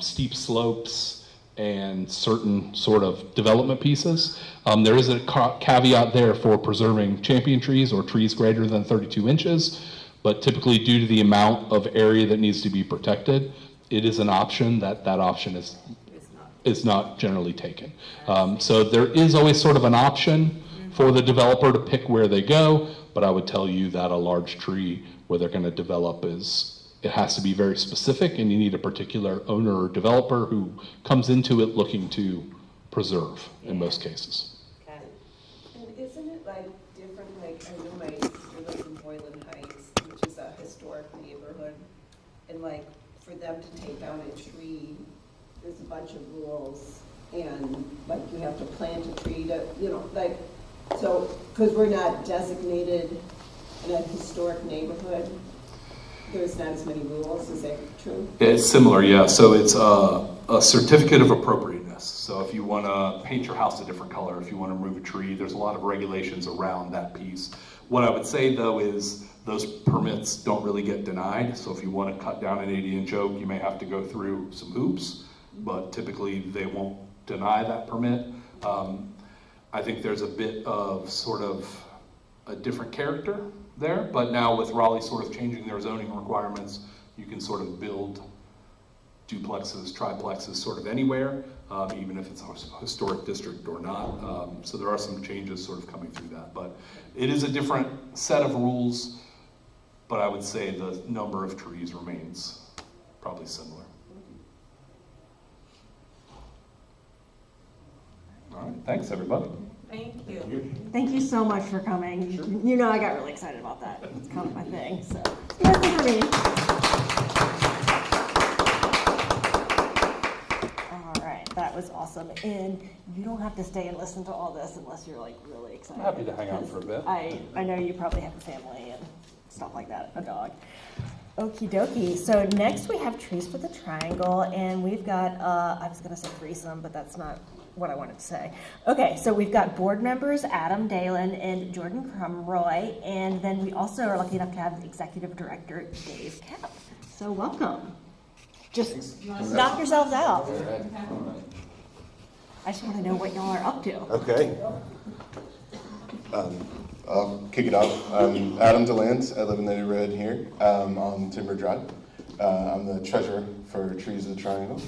steep slopes, and certain sort of development pieces. There is a caveat there for preserving champion trees or trees greater than 32 inches. But typically, due to the amount of area that needs to be protected, it is an option. That option is not generally taken. So there is always sort of an option for the developer to pick where they go, but I would tell you that a large tree where they're going to develop it has to be very specific, and you need a particular owner or developer who comes into it looking to preserve in most cases. And isn't it like different, like I know my sister lives in Boylan Heights, which is a historic neighborhood, and like for them to take down a tree, there's a bunch of rules, and like you have to plant a tree to, so, because we're not designated in a historic neighborhood, there's not as many rules, is that true? It's similar, yeah. So it's a certificate of appropriateness. So if you want to paint your house a different color, if you want to remove a tree, there's a lot of regulations around that piece. What I would say, though, is those permits don't really get denied. So if you want to cut down an 80-inch oak, you may have to go through some hoops, but typically they won't deny that permit. I think there's a bit of sort of a different character there, but now with Raleigh sort of changing their zoning requirements, you can sort of build duplexes, triplexes sort of anywhere, even if it's a historic district or not. So there are some changes sort of coming through that, but it is a different set of rules, but I would say the number of trees remains probably similar. All right. Thanks, everybody. Thank you. Thank you so much for coming. You know I got really excited about that. It's kind of my thing, so. Nothing for me. All right, that was awesome. And you don't have to stay and listen to all this unless you're like really excited. I'm happy to hang on for a bit. I know you probably have a family and stuff like that, a dog. Okie dokie. So next we have Trees for the Triangle, and we've got, I was going to say threesome, but that's not what I wanted to say. Okay, so we've got board members Adam Dalen and Jordan Crumroy, and then we also are lucky enough to have Executive Director Dave Kapp. So welcome. Just knock yourselves out. I just want to know what y'all are up to. Okay. I'll kick it off. I'm Adam DeLance. I live in the neighborhood here on Timber Drive. I'm the treasurer for Trees of the Triangle.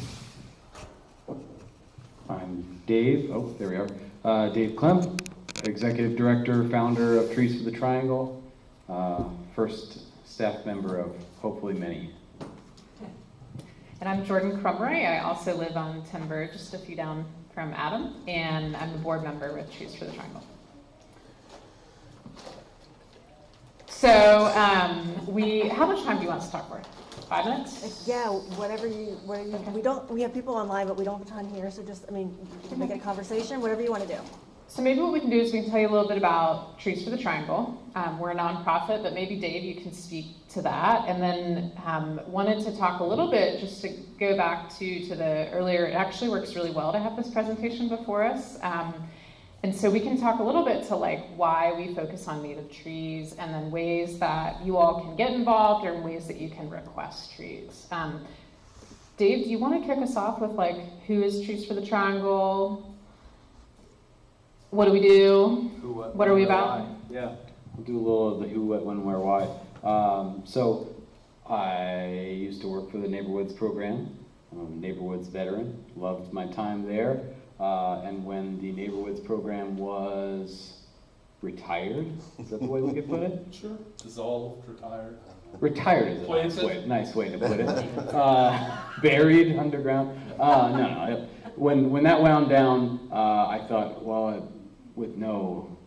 I'm Dave, there we are, Dave Clem, Executive Director, founder of Trees for the Triangle, first staff member of hopefully many. And I'm Jordan Crumroy. I also live on Timber, just a few down from Adam, and I'm the board member with Trees for the Triangle. So how much time do you want us to talk for? 5 minutes? Yeah, whatever you, we have people online, but we don't have time here, so just, you can make it a conversation, whatever you want to do. So maybe what we can do is we can tell you a little bit about Trees for the Triangle. We're a nonprofit, but maybe Dave, you can speak to that. And then wanted to talk a little bit, just to go back to the earlier, it actually works really well to have this presentation before us. And so we can talk a little bit to why we focus on native trees, and then ways that you all can get involved, or ways that you can request trees. Dave, do you want to kick us off with who is Trees for the Triangle? What do we do? Who, what are we about? Why? Yeah, we'll do a little of the who, what, when, where, why. So I used to work for the Neighborwoods program. I'm a Neighborwoods veteran, loved my time there. And when the Neighborwoods program was retired, is that the way we could put it? Sure. Dissolved, retired. Retired is a nice way to put it. Buried underground. No. When that wound down, I thought, well, with no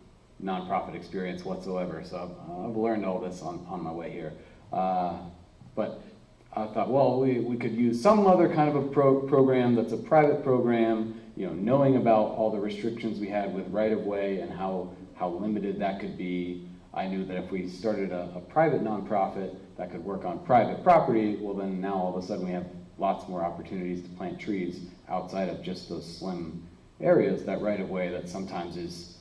nonprofit experience whatsoever, so I've learned all this on my way here. But I thought, well, we could use some other kind of a program that's a private program, knowing about all the restrictions we had with right-of-way and how limited that could be. I knew that if we started a private nonprofit that could work on private property, well then now all of a sudden we have lots more opportunities to plant trees outside of just those slim areas, that right-of-way that sometimes is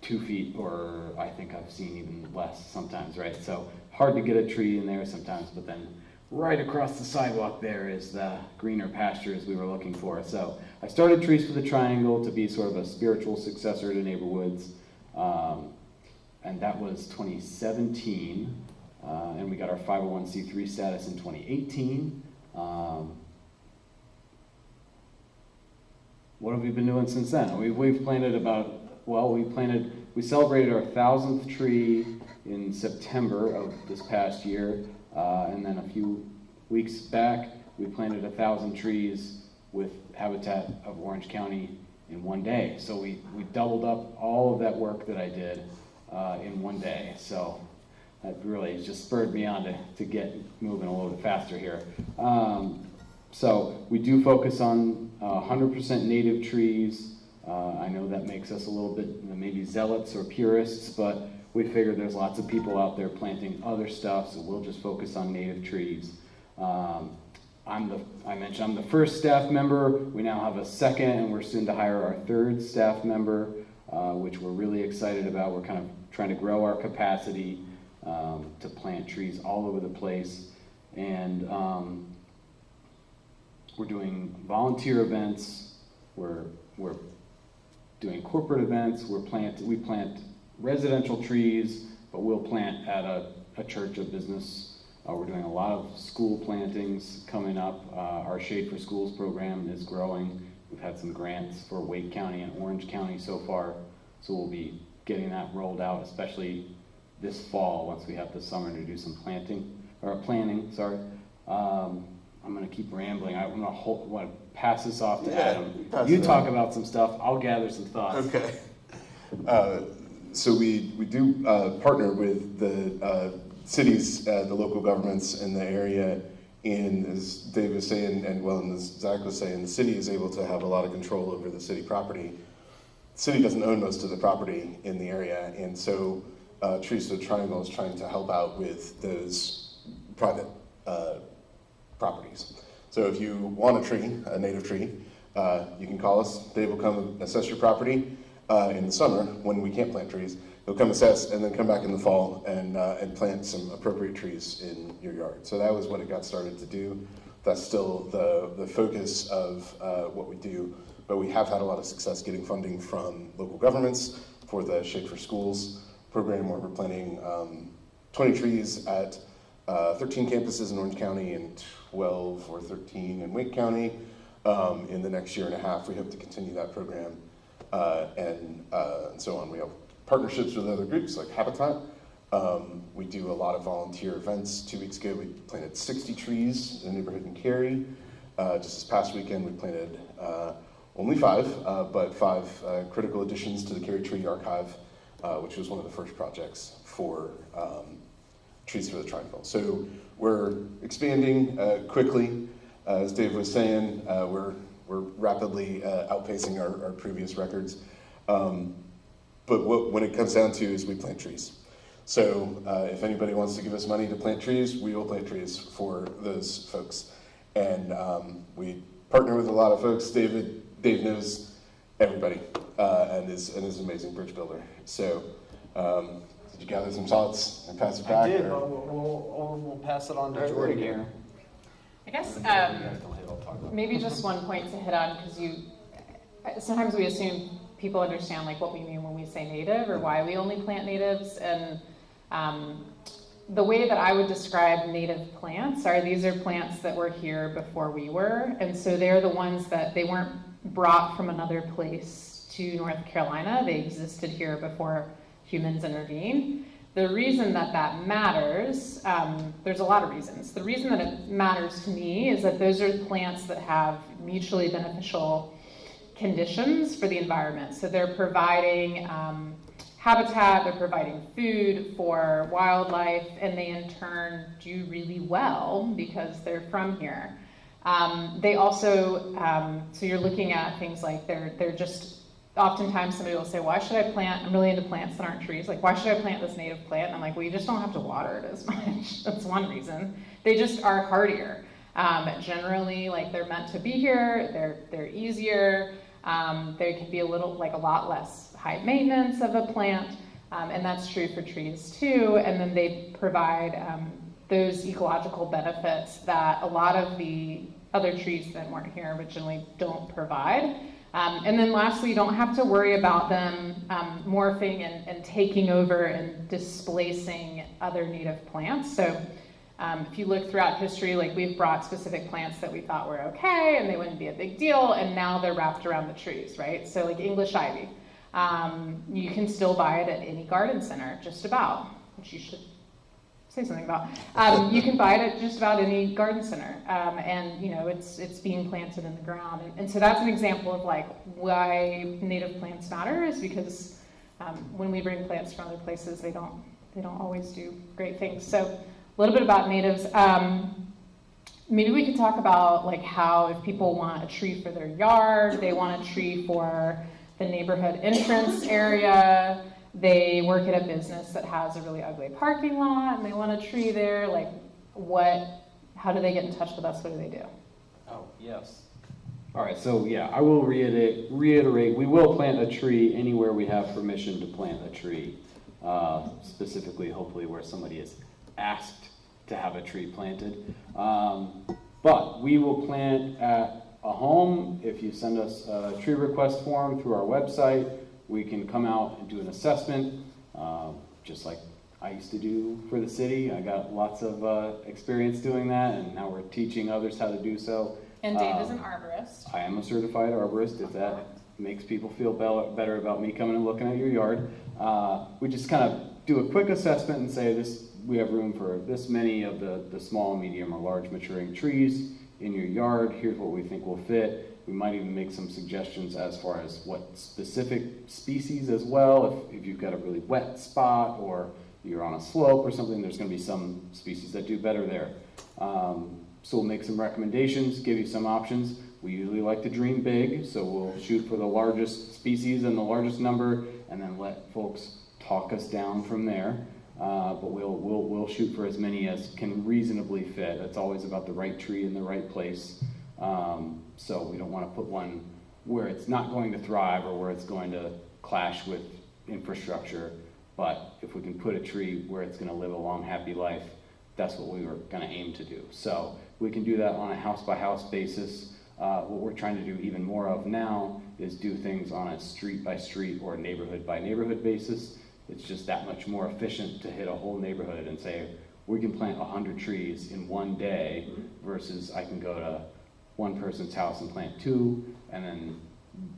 2 feet, or I think I've seen even less sometimes, right? So hard to get a tree in there sometimes, but then right across the sidewalk there is the greener pastures we were looking for. So I started Trees for the Triangle to be sort of a spiritual successor to Neighborwoods, and that was 2017, and we got our 501c3 status in 2018. What have we been doing since then? We've planted we celebrated our 1,000th tree in September of this past year, and then a few weeks back, we planted 1,000 trees with Habitat of Orange County in one day. So we doubled up all of that work that I did in one day. So that really just spurred me on to get moving a little bit faster here. So we do focus on 100% native trees. I know that makes us a little bit maybe zealots or purists, but we figure there's lots of people out there planting other stuff, so we'll just focus on native trees. I mentioned I'm the first staff member. We now have a second, and we're soon to hire our third staff member, which we're really excited about. We're kind of trying to grow our capacity to plant trees all over the place. And we're doing volunteer events. We're doing corporate events. We plant residential trees, but we'll plant at a church, a business. We're doing a lot of school plantings coming up. Our Shade for Schools program is growing. We've had some grants for Wake County and Orange County so far, so we'll be getting that rolled out, especially this fall once we have the summer to do some planning. I'm gonna keep rambling. I'm gonna want to pass this off to Yeah, Adam. pass You it talk on. about some stuff. I'll gather some thoughts. Okay. So we do partner with the cities, the local governments in the area. And as Dave was saying, and as Zach was saying, the city is able to have a lot of control over the city property. The city doesn't own most of the property in the area, and so Trees for the Triangle is trying to help out with those private properties. So if you want a tree, a native tree, you can call us. Dave will come assess your property in the summer when we can't plant trees. He'll come assess and then come back in the fall and plant some appropriate trees in your yard. So that was what it got started to do. That's still the focus of what we do. But we have had a lot of success getting funding from local governments for the Shade for Schools program, where we're planting 20 trees at 13 campuses in Orange County and 12 or 13 in Wake County. In the next year and a half, we hope to continue that program and so on. We have partnerships with other groups like Habitat. We do a lot of volunteer events. 2 weeks ago, we planted 60 trees in a neighborhood in Cary. Just this past weekend, we planted only 5, but 5 critical additions to the Cary Tree Archive, which was one of the first projects for Trees for the Triangle. So we're expanding quickly. As Dave was saying, we're rapidly outpacing our previous records. But when it comes down to is we plant trees. So if anybody wants to give us money to plant trees, we will plant trees for those folks. And we partner with a lot of folks. Dave knows everybody and is an amazing bridge builder. So did you gather some thoughts and pass it back? I did, but we'll pass it on to Jordan here. I guess maybe just one point to hit on, because sometimes we assume people understand like what we mean when we say native or why we only plant natives. And the way that I would describe native plants are these are plants that were here before we were. And so they're the ones that they weren't brought from another place to North Carolina. They existed here before humans intervened. The reason that matters, there's a lot of reasons. The reason that it matters to me is that those are plants that have mutually beneficial conditions for the environment. So they're providing habitat, they're providing food for wildlife, and they in turn do really well because they're from here. They also, so you're looking at things like they're just, oftentimes somebody will say, why should I plant, I'm really into plants that aren't trees, like why should I plant this native plant? And I'm like, well, you just don't have to water it as much. That's one reason. They just are hardier. Generally, like they're meant to be here, they're easier, they can be a lot less high maintenance of a plant, and that's true for trees too. And then they provide those ecological benefits that a lot of the other trees that weren't here originally don't provide. And then lastly, you don't have to worry about them morphing and taking over and displacing other native plants. So if you look throughout history, like we've brought specific plants that we thought were okay and they wouldn't be a big deal, and now they're wrapped around the trees, right? So like English ivy, you can still buy it at any garden center, just about, which you should say something about. You can buy it at just about any garden center, and it's being planted in the ground. And so that's an example of like why native plants matter, is because when we bring plants from other places, they don't always do great things. So a little bit about natives. Maybe we could talk about like how if people want a tree for their yard, they want a tree for the neighborhood entrance area, they work at a business that has a really ugly parking lot and they want a tree there, like how do they get in touch with us? What do they do? Oh, yes. All right, so yeah, I will reiterate, we will plant a tree anywhere we have permission to plant a tree, specifically, hopefully, where somebody is asked to have a tree planted. But we will plant at a home. If you send us a tree request form through our website, we can come out and do an assessment, just like I used to do for the city. I got lots of experience doing that, and now we're teaching others how to do so. And Dave is an arborist. I am a certified arborist, if that makes people feel better about me coming and looking at your yard. We just kind of do a quick assessment and say we have room for this many of the small, medium, or large maturing trees in your yard. Here's what we think will fit. We might even make some suggestions as far as what specific species as well. If you've got a really wet spot or you're on a slope or something, there's going to be some species that do better there. So we'll make some recommendations, give you some options. We usually like to dream big, so we'll shoot for the largest species and the largest number, and then let folks talk us down from there. But we'll shoot for as many as can reasonably fit. It's always about the right tree in the right place. So we don't want to put one where it's not going to thrive or where it's going to clash with infrastructure. But if we can put a tree where it's going to live a long, happy life, that's what we were going to aim to do. So we can do that on a house-by-house basis. What we're trying to do even more of now is do things on a street-by-street or neighborhood-by-neighborhood basis. It's just that much more efficient to hit a whole neighborhood and say, we can plant 100 trees in one day versus I can go to one person's house and plant 2, and then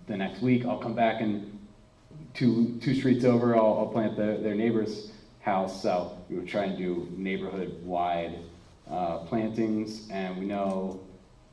the next week I'll come back and two streets over I'll plant their neighbor's house. So we were trying to do neighborhood-wide plantings, and we know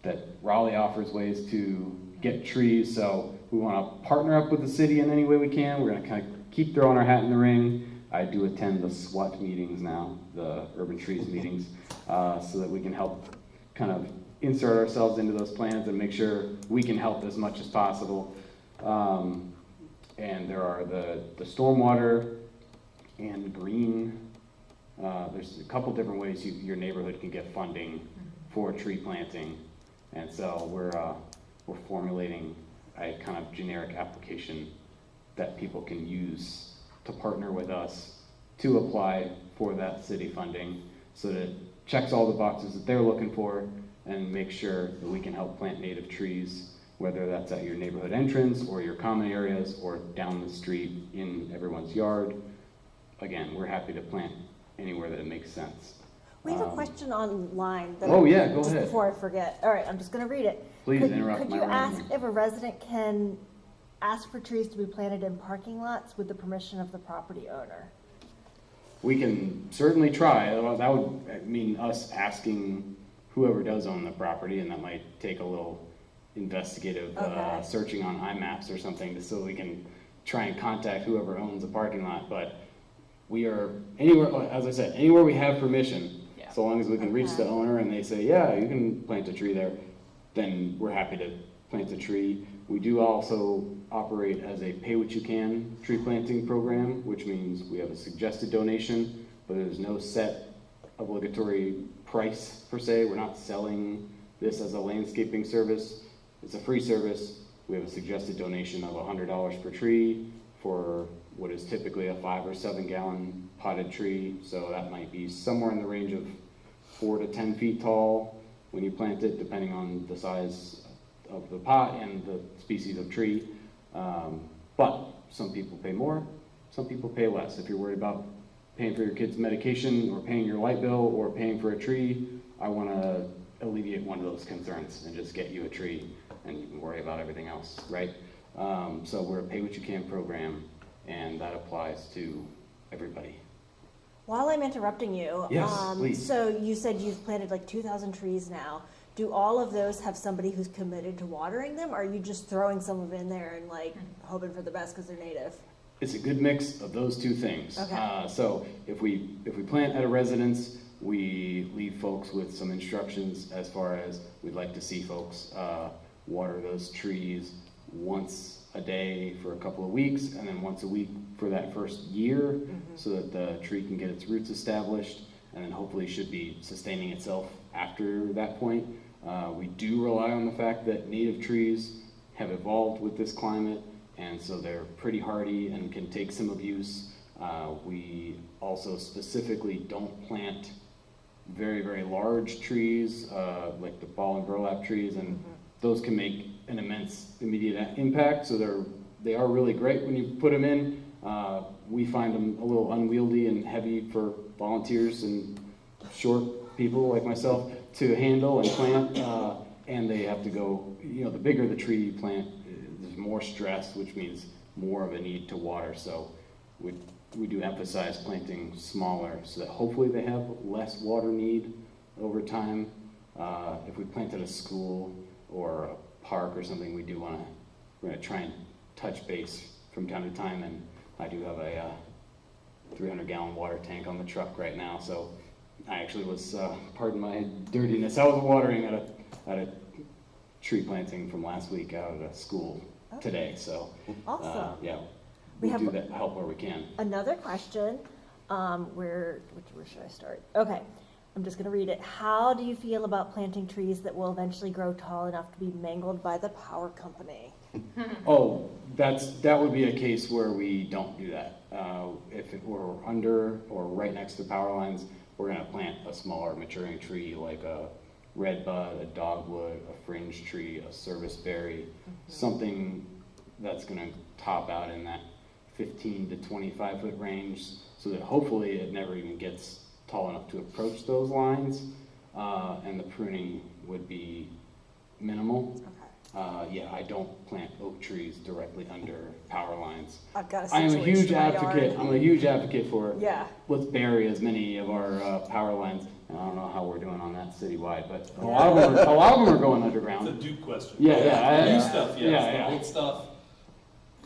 that Raleigh offers ways to get trees, so we want to partner up with the city in any way we can. We're going to kind of keep throwing our hat in the ring. I do attend the SWAT meetings now, the Urban Trees meetings, so that we can help kind of insert ourselves into those plans and make sure we can help as much as possible. And there are the stormwater and green. There's a couple different ways your neighborhood can get funding for tree planting. And so we're formulating a kind of generic application that people can use to partner with us to apply for that city funding, so that it checks all the boxes that they're looking for and make sure that we can help plant native trees, whether that's at your neighborhood entrance or your common areas or down the street in everyone's yard. Again, we're happy to plant anywhere that it makes sense. We have a question online. Oh yeah, go just ahead. Before I forget. All right, I'm just going to read it. Please interrupt Could my you ask rambling. if a resident can ask for trees to be planted in parking lots with the permission of the property owner? We can certainly try. That would mean us asking whoever does own the property, and that might take a little investigative searching on IMAPs or something, so we can try and contact whoever owns the parking lot. But we are anywhere, as I said, anywhere we have permission, so long as we can reach the owner and they say, yeah, you can plant a tree there, then we're happy to plant a tree. We do also operate as a pay-what-you-can tree planting program, which means we have a suggested donation, but there's no set obligatory price per se. We're not selling this as a landscaping service. It's a free service. We have a suggested donation of $100 per tree for what is typically a 5 or 7 gallon potted tree. So that might be somewhere in the range of 4 to 10 feet tall when you plant it, depending on the size of the pot and the species of tree. But some people pay more, some people pay less. If you're worried about paying for your kid's medication or paying your light bill or paying for a tree, I want to alleviate one of those concerns and just get you a tree, and you can worry about everything else, right? So we're a pay-what-you-can program, and that applies to everybody. While I'm interrupting you, Yes, please. So you said you've planted like 2,000 trees now. Do all of those have somebody who's committed to watering them, or are you just throwing some of in there and like hoping for the best because they're native? It's a good mix of those two things. Okay. So if we plant at a residence, we leave folks with some instructions as far as we'd like to see folks water those trees once a day for a couple of weeks, and then once a week for that first year, so that the tree can get its roots established, and then hopefully should be sustaining itself after that point. We do rely on the fact that native trees have evolved with this climate, and so they're pretty hardy and can take some abuse. We also specifically don't plant very, very large trees, like the ball and burlap trees, and those can make an immense immediate impact. So they are really great when you put them in. We find them a little unwieldy and heavy for volunteers and short people like myself to handle and plant, and they have to go, the bigger the tree you plant, there's more stress, which means more of a need to water. So we do emphasize planting smaller so that hopefully they have less water need over time. If we planted a school or a park or something, we're gonna try and touch base from time to time, and I do have a 300-gallon water tank on the truck right now, so I actually was, pardon my dirtiness, I was watering at a tree planting from last week out at a school today, so. Awesome. Yeah, We we have do that, help where we can. Another question, where should I start? Okay, I'm just gonna read it. How do you feel about planting trees that will eventually grow tall enough to be mangled by the power company? Oh, that would be a case where we don't do that. If it were under or right next to power lines, we're gonna plant a smaller maturing tree like a red bud, a dogwood, a fringe tree, a serviceberry, something that's gonna top out in that 15 to 25 foot range, so that hopefully it never even gets tall enough to approach those lines, and the pruning would be minimal. Yeah, I don't plant oak trees directly under power lines. I've got a I am a situation huge in my advocate. yard. I'm a huge advocate for Yeah. let's bury as many of our power lines. And I don't know how we're doing on that citywide, but a lot of them are going It's a underground. Duke question. Yeah. New stuff, yes. Yeah. The old stuff,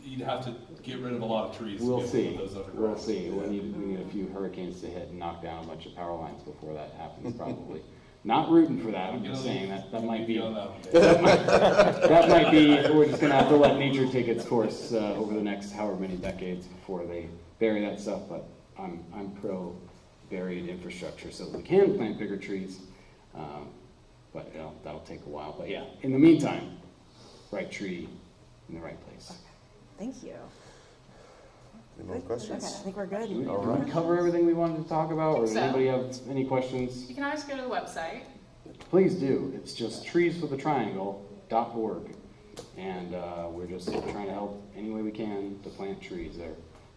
you'd have to get rid of a lot of trees. to We'll get see. those underground. We'll see. We need a few hurricanes to hit and knock down a bunch of power lines before that happens, probably. Not rooting for that. I'm just saying that might be. On that one. That might be, we're just gonna have to let nature take its course over the next however many decades before they bury that stuff, but I'm pro buried infrastructure so we can plant bigger trees, but that'll take a while. But yeah, in the meantime, right tree in the right place. Thank you. Any more questions? Okay, I think we're good. Did we All right. cover everything we wanted to talk about, or does So. anybody have any questions? You can always go to the website. Please do. It's just treesforthetriangle.org. And we're just trying to help any way we can to plant trees. They're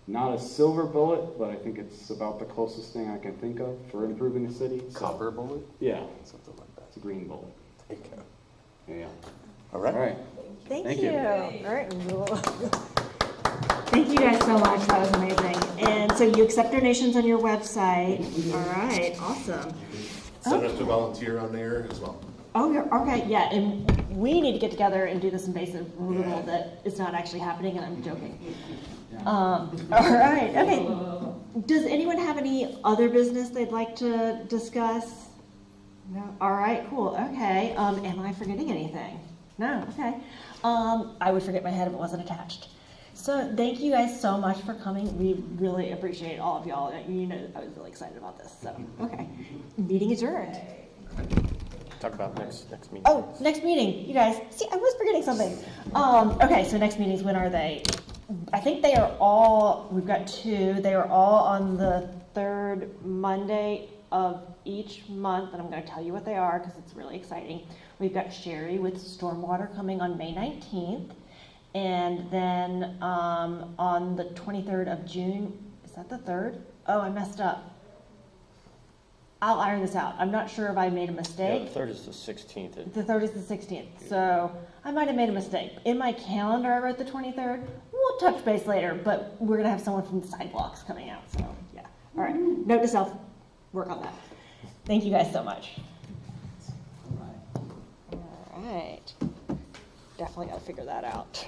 not a silver bullet, but I think it's about the closest thing I can think of for improving the city. So, Copper bullet? yeah, Something like that. it's a green bullet. There you go. Yeah. All All right. right. Thank Thank you. you. All right. Thank you guys so much. That was amazing. And so you accept donations on your website. All right. Awesome. Sign up to volunteer on there as well. Oh, okay. Yeah. And we need to get together and do this invasive removal that is not actually happening, and I'm joking. All right. Okay. Does anyone have any other business they'd like to discuss? No. All right. Cool. Okay. Am I forgetting anything? No. Okay. I would forget my head if it wasn't attached. So thank you guys so much for coming. We really appreciate all of y'all. You know, I was really excited about this. So okay. Meeting adjourned. Talk about next meeting. Oh, next meeting, you guys. See, I was forgetting something. Okay, so next meetings, when are they? I think they are all, we've got two. They are all on the third Monday of each month, and I'm going to tell you what they are because it's really exciting. We've got Sherry with Stormwater coming on May 19th, and then on the 23rd of June, is that the 3rd? Oh, I messed up. I'll iron this out. I'm not sure if I made a mistake. Yeah, the 3rd is the 16th. The 3rd is the 16th, so I might have made a mistake. In my calendar, I wrote the 23rd. We'll touch base later, but we're gonna have someone from the sidewalks coming out, so yeah. All right, note to self, work on that. Thank you guys so much. All right, definitely gotta figure that out.